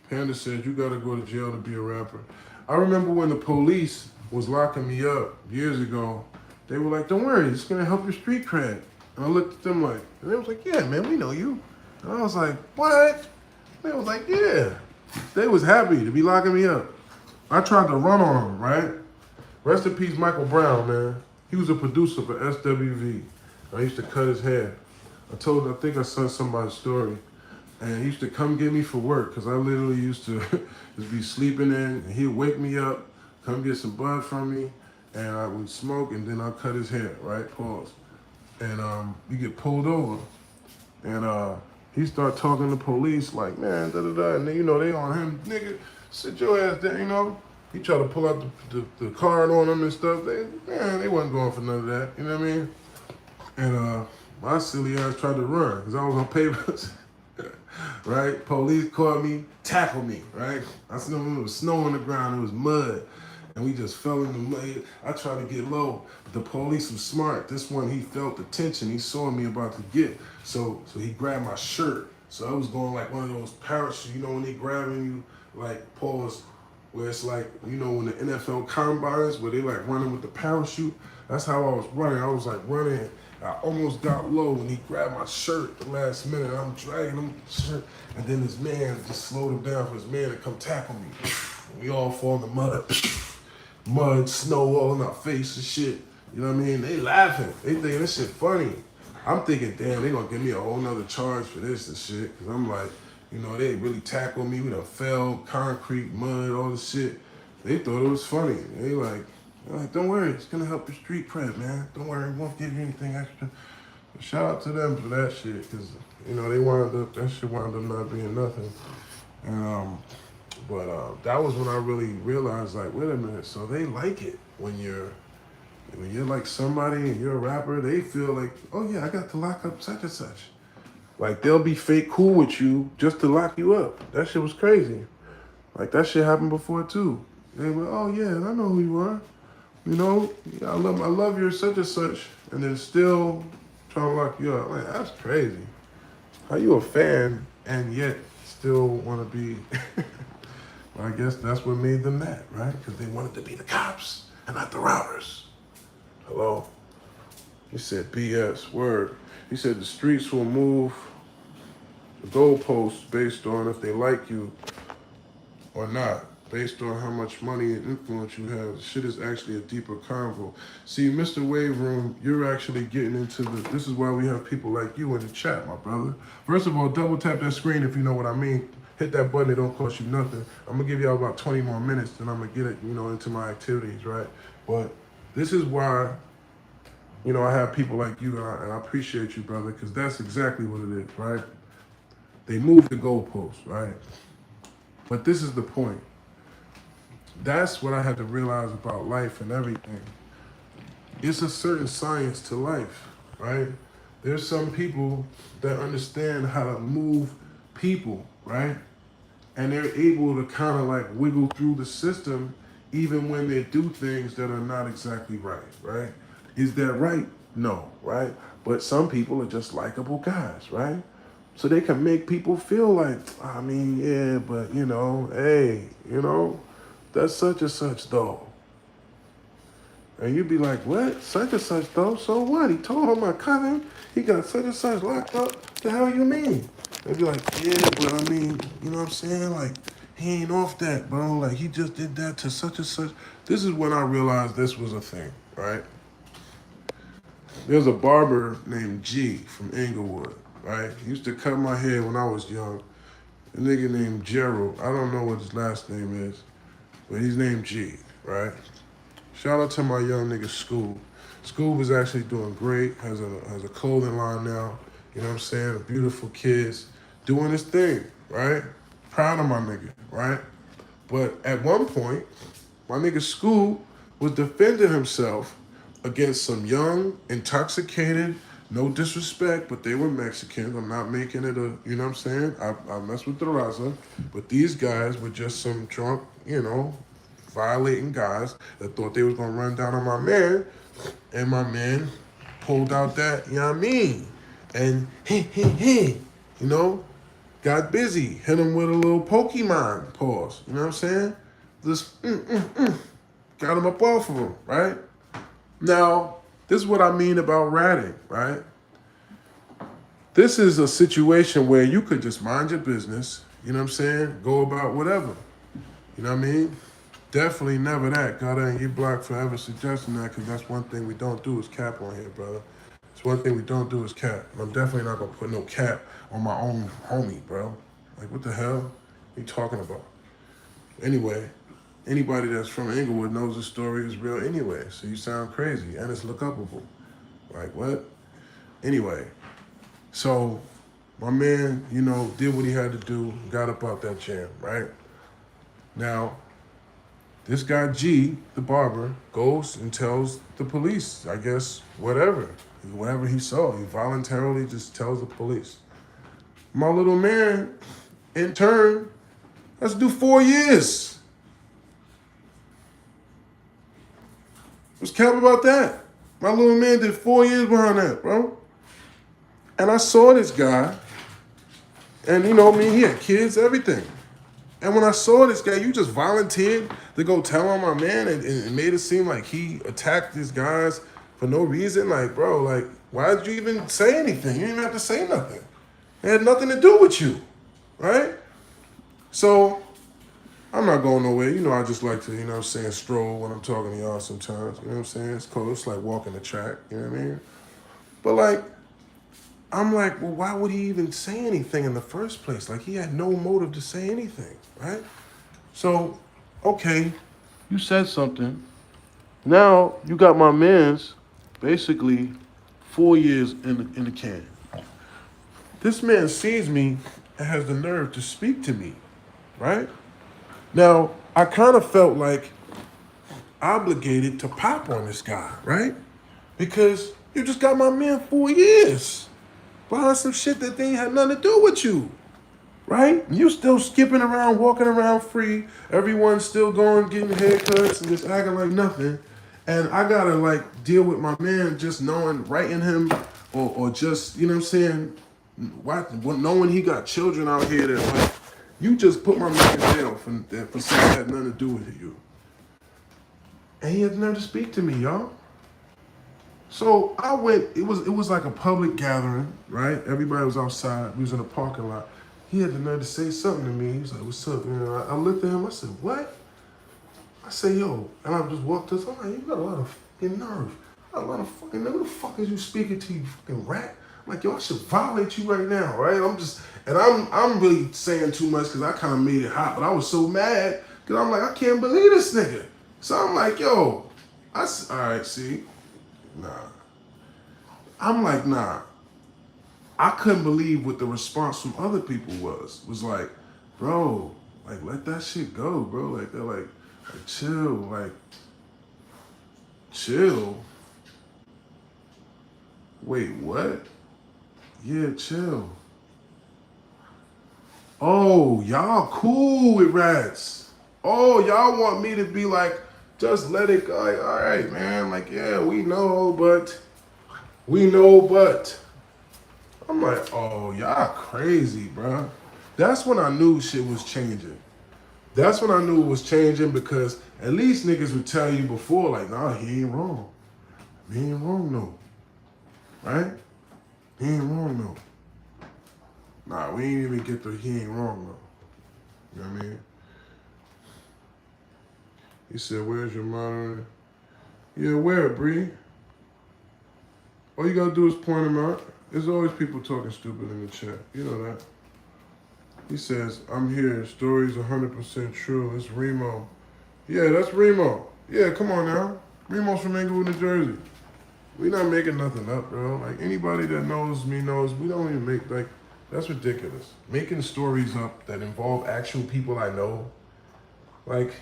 Panda says, you gotta go to jail to be a rapper. I remember when the police was locking me up years ago, they were like, don't worry, it's gonna help your street cred. And I looked at them like, and they was like, yeah, man, we know you. And I was like, what? They was like, yeah. They was happy to be locking me up. I tried to run on them, right? Rest in peace, Michael Brown, man. He was a producer for SWV. I used to cut his hair. I think I saw somebody's story. And he used to come get me for work because I literally used to just be sleeping in and he'd wake me up, come get some bud from me, and I would smoke and then I'd cut his hair, right? Pause. And you get pulled over. And he start talking to police like, man, da-da-da. And then, you know, they on him, nigga, sit your ass down, you know? He tried to pull out the card on them and stuff. They wasn't going for none of that, you know what I mean? And my silly ass tried to run because I was on papers. Right? Police caught me, tackled me, right? I saw it was snow on the ground, it was mud. And we just fell in the mud. I tried to get low, but the police was smart. This one, he felt the tension. He saw me about to get. So he grabbed my shirt. So I was going like one of those parachutes, you know, when they grabbing you, like, pause, where it's like, you know, when the NFL combines, where they like running with the parachute. That's how I was running. I was like running. I almost got low when he grabbed my shirt the last minute. I'm dragging him, and then this man just slowed him down for his man to come tackle me. We all fall in the mud. Mud, snow all in our face and shit. You know what I mean? They laughing. They thinking this shit funny. I'm thinking, damn, they gonna give me a whole nother charge for this and shit. Cause I'm like, you know, they really tackled me. We done fell, concrete, mud, all this shit. They thought it was funny. They like, don't worry, it's gonna help your street cred, man. Don't worry, it won't give you anything extra. But shout out to them for that shit, cause you know that shit wound up not being nothing. And that was when I really realized, like, wait a minute, so they like it when you're like somebody and you're a rapper. They feel like, oh yeah, I got to lock up such and such. Like they'll be fake cool with you just to lock you up. That shit was crazy. Like that shit happened before too. They were, oh yeah, I know who you are. You know, I love your such and such, and then still trying to lock you up. Like, that's crazy. How you a fan and yet still want to be? Well, I guess that's what made them mad, right? Because they wanted to be the cops and not the robbers. Hello? He said BS, word. He said the streets will move the goalposts based on if they like you or not. Based on how much money and influence you have. Shit is actually a deeper convo. See, Mr. Wave Room, you're actually getting into this is why we have people like you in the chat, my brother. First of all, double tap that screen if you know what I mean. Hit that button, it don't cost you nothing. I'm gonna give y'all about 20 more minutes, then I'm gonna get it, you know, into my activities, right? But this is why, you know, I have people like you, and I appreciate you, brother, because that's exactly what it is, right? They move the goalposts, right? But this is the point. That's what I had to realize about life and everything. It's a certain science to life, right? There's some people that understand how to move people, right? And they're able to kind of like wiggle through the system even when they do things that are not exactly right, right? Is that right? No, right? But some people are just likable guys, right? So they can make people feel like, I mean, yeah, but hey, that's such and such though. And you'd be like, what? Such and such though? So what? He told on my cousin he got such and such locked up. The hell you mean? They'd be like, yeah, but I mean, you know what I'm saying? Like, he ain't off that, bro. Like, he just did that to such and such. This is when I realized this was a thing, right? There's a barber named G from Inglewood, right? He used to cut my hair when I was young. A nigga named Gerald. I don't know what his last name is, but he's named G, right? Shout out to my young nigga Scoob. Scoob is actually doing great. Has a clothing line now. You know what I'm saying? Beautiful kids doing his thing, right? Proud of my nigga, right? But at one point, my nigga Scoob was defending himself against some young, intoxicated, no disrespect, but they were Mexicans. I'm not making it a, you know what I'm saying? I mess with the raza, but these guys were just some drunk, violating guys that thought they was gonna run down on my man, and my man pulled out that, you know what I mean? And got busy, hit him with a little Pokemon pause, you know what I'm saying? Just got him up off of him, right? Now, this is what I mean about ratting, right? This is a situation where you could just mind your business, you know what I'm saying? Go about whatever, you know what I mean? Definitely never that. God ain't you blocked forever suggesting that, because that's one thing we don't do is cap on here, brother. It's one thing we don't do is cap. I'm definitely not gonna put no cap on my own homie, bro. Like, what the hell are you talking about? Anyway, anybody that's from Inglewood knows the story is real anyway, so you sound crazy, and it's look upable. Like, what? Anyway, so my man, did what he had to do, got up out that jam, right? Now, this guy G, the barber, goes and tells the police, I guess, whatever he saw. He voluntarily just tells the police. My little man, in turn, has to do 4 years. What's cap about that? My little man did 4 years behind that, bro. And I saw this guy, and he had kids, everything. And when I saw this guy, you just volunteered to go tell on my man and made it seem like he attacked these guys for no reason. Like, bro, like, why did you even say anything? You didn't have to say nothing. It had nothing to do with you, right? So, I'm not going nowhere. I just like to, stroll when I'm talking to y'all sometimes. You know what I'm saying? It's cool. It's like walking the track, you know what I mean? But, like, I'm like, well, why would he even say anything in the first place? Like, he had no motive to say anything, right? So, okay, you said something. Now, you got my man's basically 4 years in the can. This man sees me and has the nerve to speak to me, right? Now, I kind of felt like obligated to pop on this guy, right? Because you just got my man 4 years behind some shit that they ain't had nothing to do with you, right? You still skipping around, walking around free. Everyone's still going, getting haircuts and just acting like nothing. And I gotta like deal with my man just writing him or just, you know what I'm saying, knowing he got children out here that like, you just put my man in jail for something that had nothing to do with you. And he had never to speak to me, y'all. So I went, it was like a public gathering, right? Everybody was outside. We was in a parking lot. He had the nerve to say something to me. He was like, what's up? I looked at him, I said, what? I said, yo. And I just walked up, I'm like, you got a lot of fucking nerve. You got a lot of fucking nerve. Who the fuck is you speaking to, you fucking rat? I'm like, yo, I should violate you right now, right? I'm really saying too much because I kind of made it hot, but I was so mad because I'm like, I can't believe this nigga. So I'm like, yo, all right, see. Nah. I'm like, nah. I couldn't believe what the response from other people was. It was like, bro, like, let that shit go, bro. Like, they're like chill. Wait, what? Yeah, chill. Oh, y'all cool with rats. Oh, y'all want me to be like, Just let it go. Like, all right, man. Like, yeah, we know, but. I'm like, oh, y'all crazy, bro. That's when I knew shit was changing. That's when I knew it was changing because at least niggas would tell you before, like, nah, he ain't wrong. He ain't wrong, no. Right? He ain't wrong, no. Nah, we ain't even get the he ain't wrong, no. You know what I mean? He said, where's your monitor? Yeah, where, Bree? All you gotta do is point him out. There's always people talking stupid in the chat. You know that. He says, I'm here. Story's 100% true. It's Remo. Yeah, that's Remo. Yeah, come on now. Remo's from Englewood, New Jersey. We not making nothing up, bro. Like, anybody that knows me knows we don't even make, like, that's ridiculous. Making stories up that involve actual people I know. Like,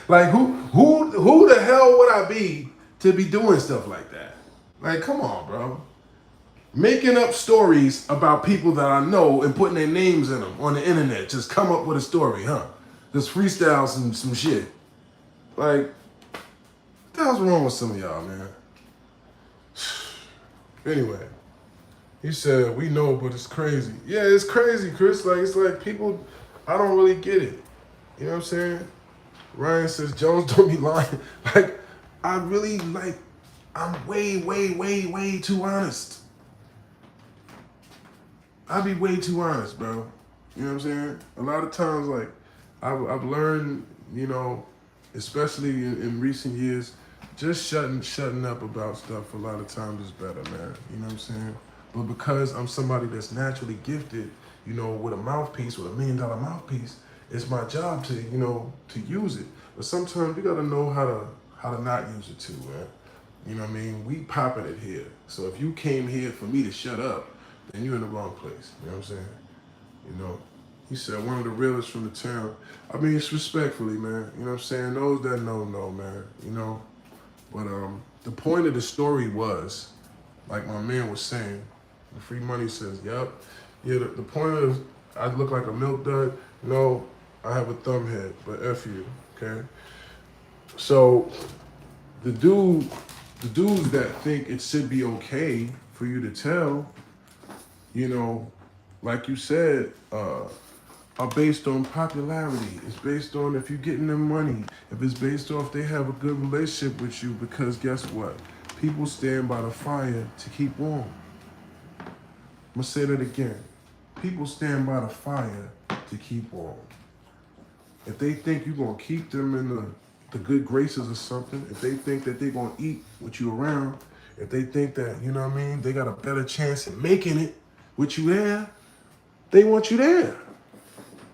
like who the hell would I be to be doing stuff like that? Like, come on, bro. Making up stories about people that I know and putting their names in them on the internet. Just come up with a story, huh? Just freestyle some shit. Like, what the hell's wrong with some of y'all, man? Anyway, he said, we know, but it's crazy. Yeah, it's crazy, Chris. Like, it's like people, I don't really get it. You know what I'm saying? Ryan says, Jones don't be lying. Like, I really, like, I'm way too honest. I be way too honest, bro. You know what I'm saying? A lot of times, like, I've learned, you know, especially in recent years, just shutting up about stuff a lot of times is better, man. You know what I'm saying? But because I'm somebody that's naturally gifted, you know, with a mouthpiece, with $1 million mouthpiece, it's my job to, you know, to use it. But sometimes you gotta know how to not use it too, man. You know what I mean? We popping it here. So if you came here for me to shut up, then you're in the wrong place. You know what I'm saying? You know, he said one of the realest from the town. I mean, it's respectfully, man. You know what I'm saying? Those that know, man. You know? But the point of the story was, like my man was saying, the free money says, yep. Yeah, the point of I look like a milk dud. No, I have a thumb head, but F you, okay? So the dudes that think it should be okay for you to tell, you know, like you said, are based on popularity. It's based on if you're getting them money. If it's based on if they have a good relationship with you, because guess what? People stand by the fire to keep warm. I'm gonna say that again. People stand by the fire to keep warm. If they think you're gonna keep them in the good graces or something, if they think that they're gonna eat with you around, if they think that, you know what I mean, they got a better chance at making it with you there, they want you there.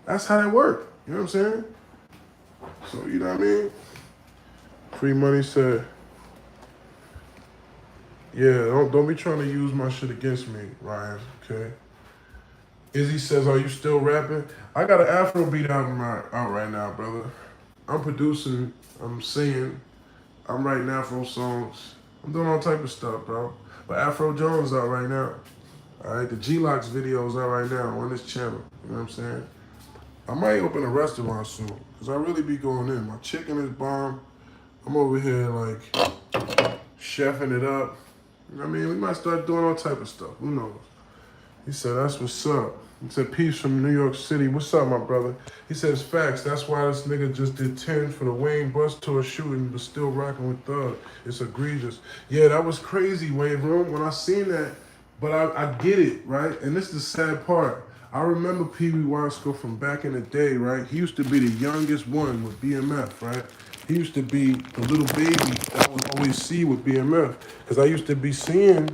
That's how that work. You know what I'm saying? So, you know what I mean? Free Money said, yeah, don't be trying to use my shit against me, Ryan, okay? Izzy says, are you still rapping? I got an Afrobeat album out right now, brother. I'm producing, I'm singing, I'm writing Afro songs. I'm doing all type of stuff, bro. But Afro Jones out right now. All right, the G-Locks video's out right now on this channel. You know what I'm saying? I might open a restaurant soon, because I really be going in. My chicken is bomb. I'm over here, like, chefing it up. You know what I mean? We might start doing all type of stuff. Who knows? He said, that's what's up. He said, peace from New York City. What's up, my brother? He says, facts. That's why this nigga just did 10 for the Wayne bus tour shooting, but still rocking with Thug. It's egregious. Yeah, that was crazy, Wayne Room, when I seen that. But I get it, right? And this is the sad part. I remember Pee Wee Wasco from back in the day, right? He used to be the youngest one with BMF, right? He used to be the little baby that I would always see with BMF. Because I used to be seeing,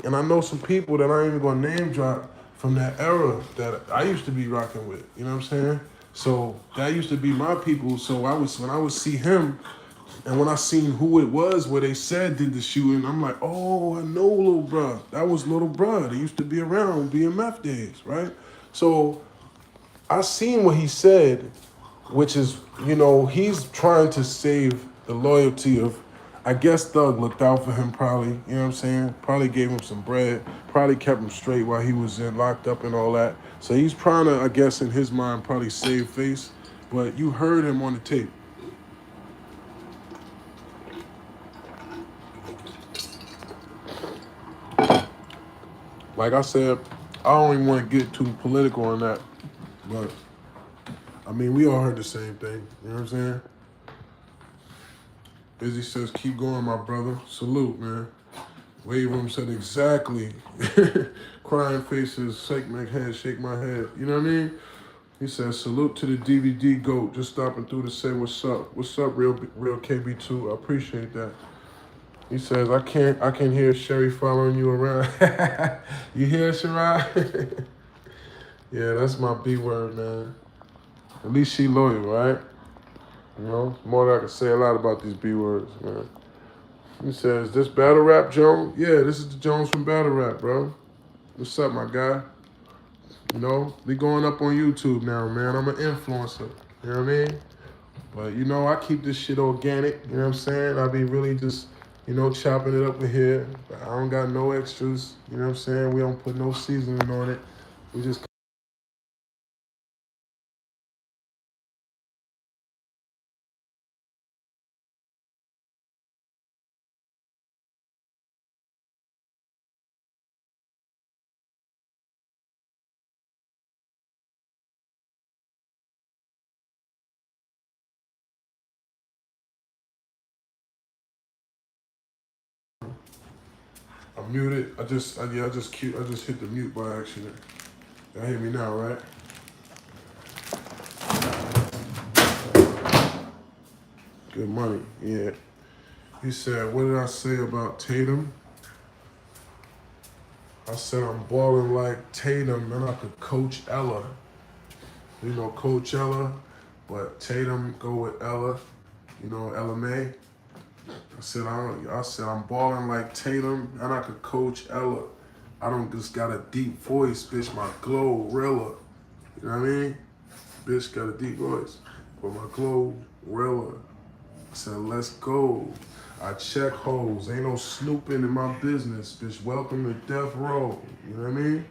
and I know some people that I ain't even gonna name drop from that era that I used to be rocking with. You know what I'm saying? So that used to be my people. So when I would see him, and when I seen who it was, where they said did the shooting, I'm like, oh, I know little bruh. That was little bruh. They used to be around BMF days, right? So I seen what he said, which is, you know, he's trying to save the loyalty of, I guess Thug looked out for him probably, you know what I'm saying? Probably gave him some bread, probably kept him straight while he was locked up and all that. So he's trying to, I guess in his mind, probably save face. But you heard him on the tape. Like I said, I don't even want to get too political on that, but I mean, we all heard the same thing. You know what I'm saying? Izzy says, keep going, my brother. Salute, man. Wave room said exactly. Crying faces, shake my head, shake my head. You know what I mean? He says, salute to the DVD GOAT. Just stopping through to say what's up. What's up, real KB2? I appreciate that. He says, I can hear Sherry following you around. You hear, Shirai? Yeah, that's my B word, man. At least she loyal, right? You know, more than I can say a lot about these B words, man. He says, this battle rap, Jones? Yeah, this is the Jones from battle rap, bro. What's up, my guy? You know, we going up on YouTube now, man. I'm an influencer. You know what I mean? But, you know, I keep this shit organic. You know what I'm saying? I be really just, you know, chopping it up in here. I don't got no extras. You know what I'm saying? We don't put no seasoning on it. We just... I'm muted. I just hit the mute by accident. Y'all hear me now, right? Good money, yeah. He said, what did I say about Tatum? I said I'm balling like Tatum and I could coach Ella. You know, Coach Ella, but Tatum go with Ella. You know, Ella May. I said I'm balling like Tatum and I could coach Ella. I don't just got a deep voice, bitch. My Glorilla. You know what I mean? Bitch got a deep voice, but my Glorilla. I said, let's go. I check hoes. Ain't no snooping in my business, bitch. Welcome to death row. You know what I mean?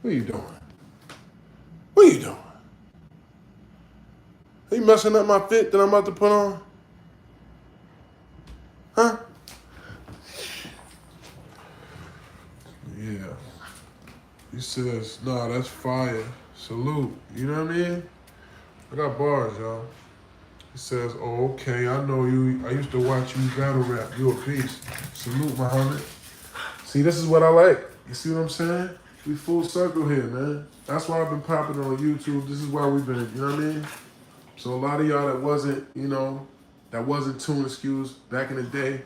What are you doing? What are you doing? Are you messing up my fit that I'm about to put on? Huh? Yeah. He says, nah, that's fire. Salute. You know what I mean? I got bars, y'all. He says, oh, okay, I know you. I used to watch you battle rap. You a beast. Salute, Muhammad. See, this is what I like. You see what I'm saying? We full circle here, man. That's why I've been popping on YouTube. This is why we've been, you know what I mean? So a lot of y'all that wasn't, you know, that wasn't tuned excuse back in the day,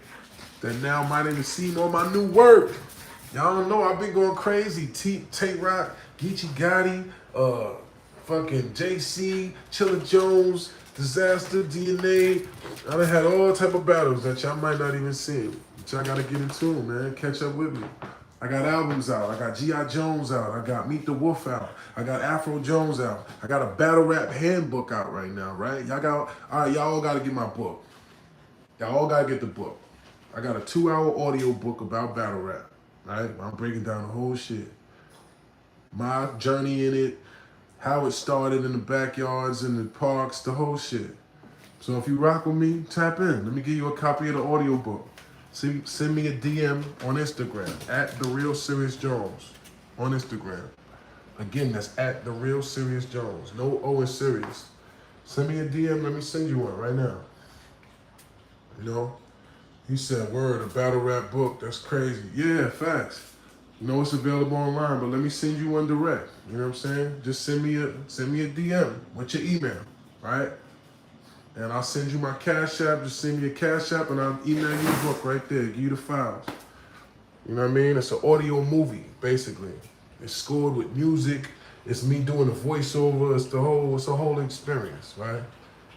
that now might even seen all my new work. Y'all don't know, I've been going crazy. Tate Rock, Geechee Gotti, fucking JC, Chilla Jones, Disaster, DNA. I done had all type of battles that y'all might not even see. But y'all gotta get in tune, man. Catch up with me. I got albums out. I got G.I. Jones out. I got Meet the Wolf out. I got Afro Jones out. I got a battle rap handbook out right now, right? Y'all all gotta get my book. Y'all all gotta get the book. I got a 2-hour audio book about battle rap, right? I'm breaking down the whole shit. My journey in it, how it started in the backyards, in the parks, the whole shit. So if you rock with me, tap in. Let me give you a copy of the audio book. Send me a DM on Instagram, at The Real Serious Jones on Instagram. Again, that's at The Real Serious Jones. No O in serious. Send me a DM, let me send you one right now. You know? He said, word, a battle rap book, that's crazy. Yeah, facts. You know it's available online, but let me send you one direct. You know what I'm saying? Just send me a DM with your email, right? And I'll send you my Cash App. Just send me a Cash App and I'll email you the book right there. Give you the files. You know what I mean? It's an audio movie, basically. It's scored with music. It's me doing the voiceover. It's a whole experience, right?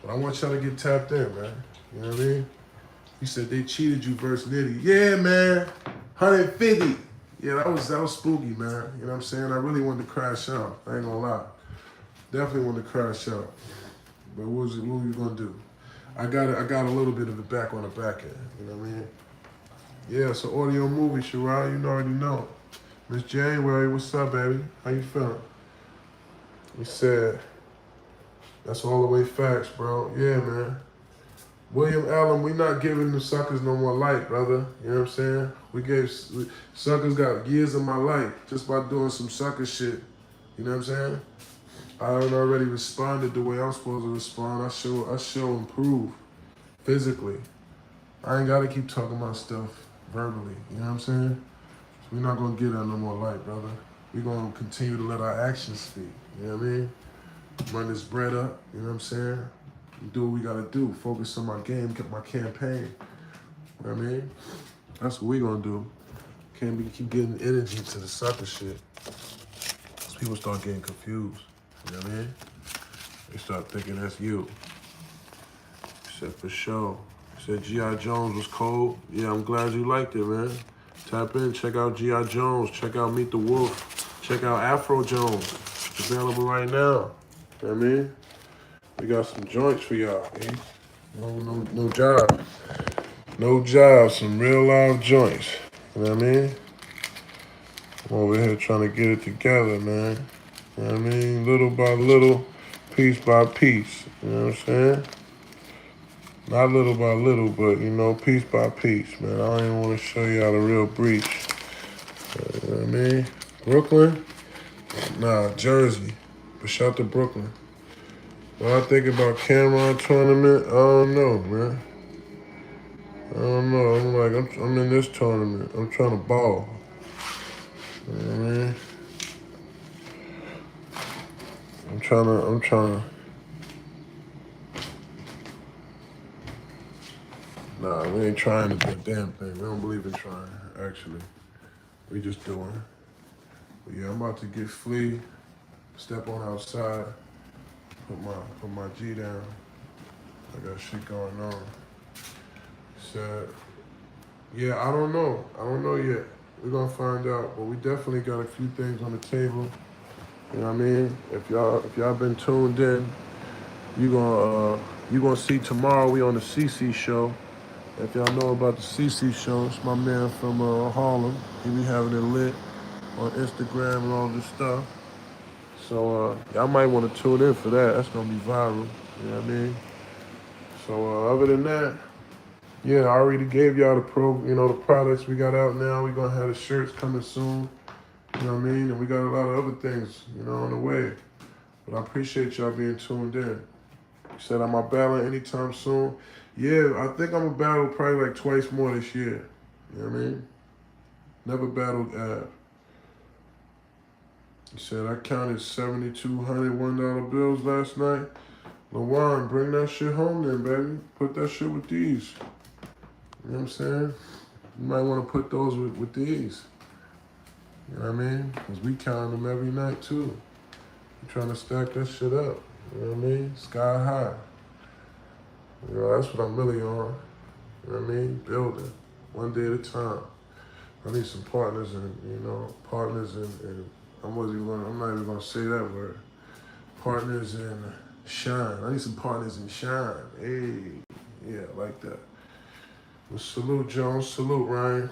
But I want y'all to get tapped in, man. You know what I mean? He said they cheated you versus Nitty. Yeah, man. 150. Yeah, that was spooky, man. You know what I'm saying? I really wanted to crash out. I ain't gonna lie. Definitely wanted to crash out. But what were you gonna do? I got a little bit of it back on the back end. You know what I mean? Yeah, it's an audio movie, Shirai. You already know. Miss January, what's up, baby? How you feeling? He said, that's all the way facts, bro. Yeah, man. William Allen, we not giving the suckers no more light, brother. You know what I'm saying? Suckers got years of my life just by doing some sucker shit. You know what I'm saying? I done already responded the way I'm supposed to respond. I show improve physically. I ain't gotta keep talking about stuff verbally. You know what I'm saying? So we're not gonna get that no more light, brother. We're gonna continue to let our actions speak. You know what I mean? Run this bread up. You know what I'm saying? Do what we gotta do. Focus on my game, get my campaign. You know what I mean? That's what we gonna do. Can't be keep getting energy to the sucker shit. Cause people start getting confused. You know what I mean? They start thinking that's you. He said, for sure. He said G.I. Jones was cold. Yeah, I'm glad you liked it, man. Tap in, check out G.I. Jones, check out Meet the Wolf, check out Afro Jones. It's available right now. You know what I mean? We got some joints for y'all, eh? No job. No job, some real live joints. You know what I mean? I'm over here trying to get it together, man. You know what I mean? Little by little, piece by piece. You know what I'm saying? Not little by little, but, you know, piece by piece, man. I don't even want to show y'all the real breach. You know what I mean? Brooklyn? Nah, Jersey. But shout to Brooklyn. When I think about Cameron tournament, I don't know, man. I don't know. I'm in this tournament. I'm trying to ball. You know what I mean? I'm trying to. Nah, we ain't trying to do a damn thing. We don't believe in trying, actually. We just doing. But yeah, I'm about to get Flea, step on outside, put my G down. I got shit going on. Said, yeah, I don't know. I don't know yet. We're gonna find out. But we definitely got a few things on the table. You know what I mean? If y'all been tuned in, you gonna see tomorrow we on the CC show. If y'all know about the CC show, it's my man from Harlem. He be having it lit on Instagram and all this stuff. So y'all might want to tune in for that. That's gonna be viral. You know what I mean? So other than that, yeah, I already gave y'all the products we got out now. We gonna have the shirts coming soon. You know what I mean? And we got a lot of other things, on the way. But I appreciate y'all being tuned in. You said I'm not battling anytime soon. Yeah, I think I'm gonna battle probably like twice more this year. You know what I mean? Never battled Av. He said I counted 7,200 $1 bills last night. LaJuan, bring that shit home then, baby. Put that shit with these. You know what I'm saying? You might want to put those with these. You know what I mean? Because we count them every night too. I'm trying to stack that shit up. You know what I mean? Sky high. That's what I'm really on. You know what I mean? Building. One day at a time. I need some partners and, I'm not even gonna say that word. Partners in shine. I need some partners in shine. Hey, yeah, like that. Well, salute Jones, salute Ryan.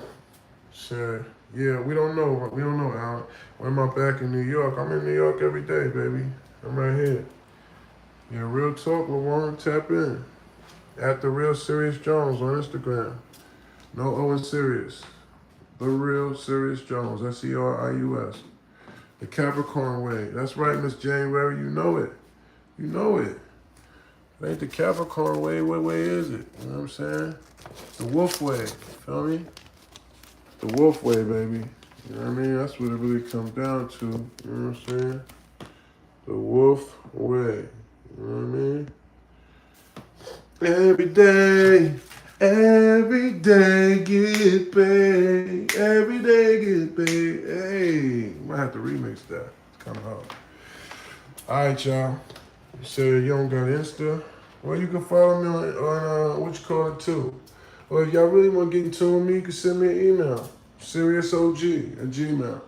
Said, yeah, we don't know, Alan. When am I back in New York? I'm in New York every day, baby. I'm right here. Yeah, real talk, LaJuan, tap in. At the real Serius Jones on Instagram. No O in Serious. The real Serius Jones. SERIUS. The Capricorn way. That's right, Miss January. You know it. You know it. It ain't the Capricorn way. What way is it? You know what I'm saying? The Wolf way. Feel me? The Wolf way, baby. You know what I mean? That's what it really comes down to. You know what I'm saying? The Wolf way. You know what I mean? Every day get paid. Every day get paid. Hey, might have to remix that. It's kind of hard. All right, y'all. You said you don't got Insta? Well, you can follow me on what you call it too. Or if y'all really want to get in tune with me, you can send me an email. SeriousOG@gmail.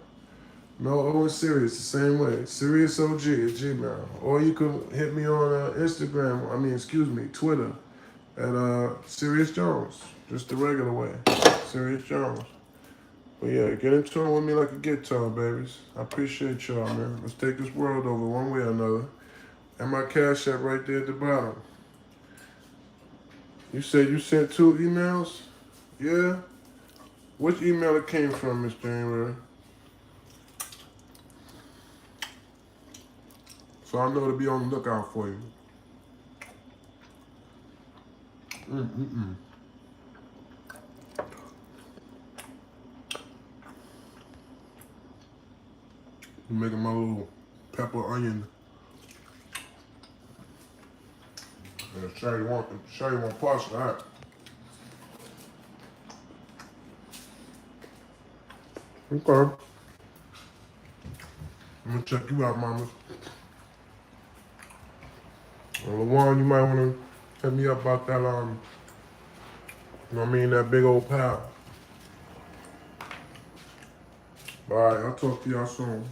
No O in Serious, the same way. SeriousOG@gmail. Or you can hit me on Twitter at Serius Jones. Just the regular way. Serius Jones. But yeah, get in tune with me like a guitar, babies. I appreciate y'all, man. Let's take this world over one way or another. And my cash app right there at the bottom. You said you sent 2 emails? Yeah? Which email it came from, Miss January? So I know to be on the lookout for you. I'm making my little pepper onion. Yeah, Sherry want parts of that. Okay. I'm gonna check you out, mama. Well, LaJuan, you might wanna hit me up about that, you know what I mean, that big old pal. All right, I'll talk to y'all soon.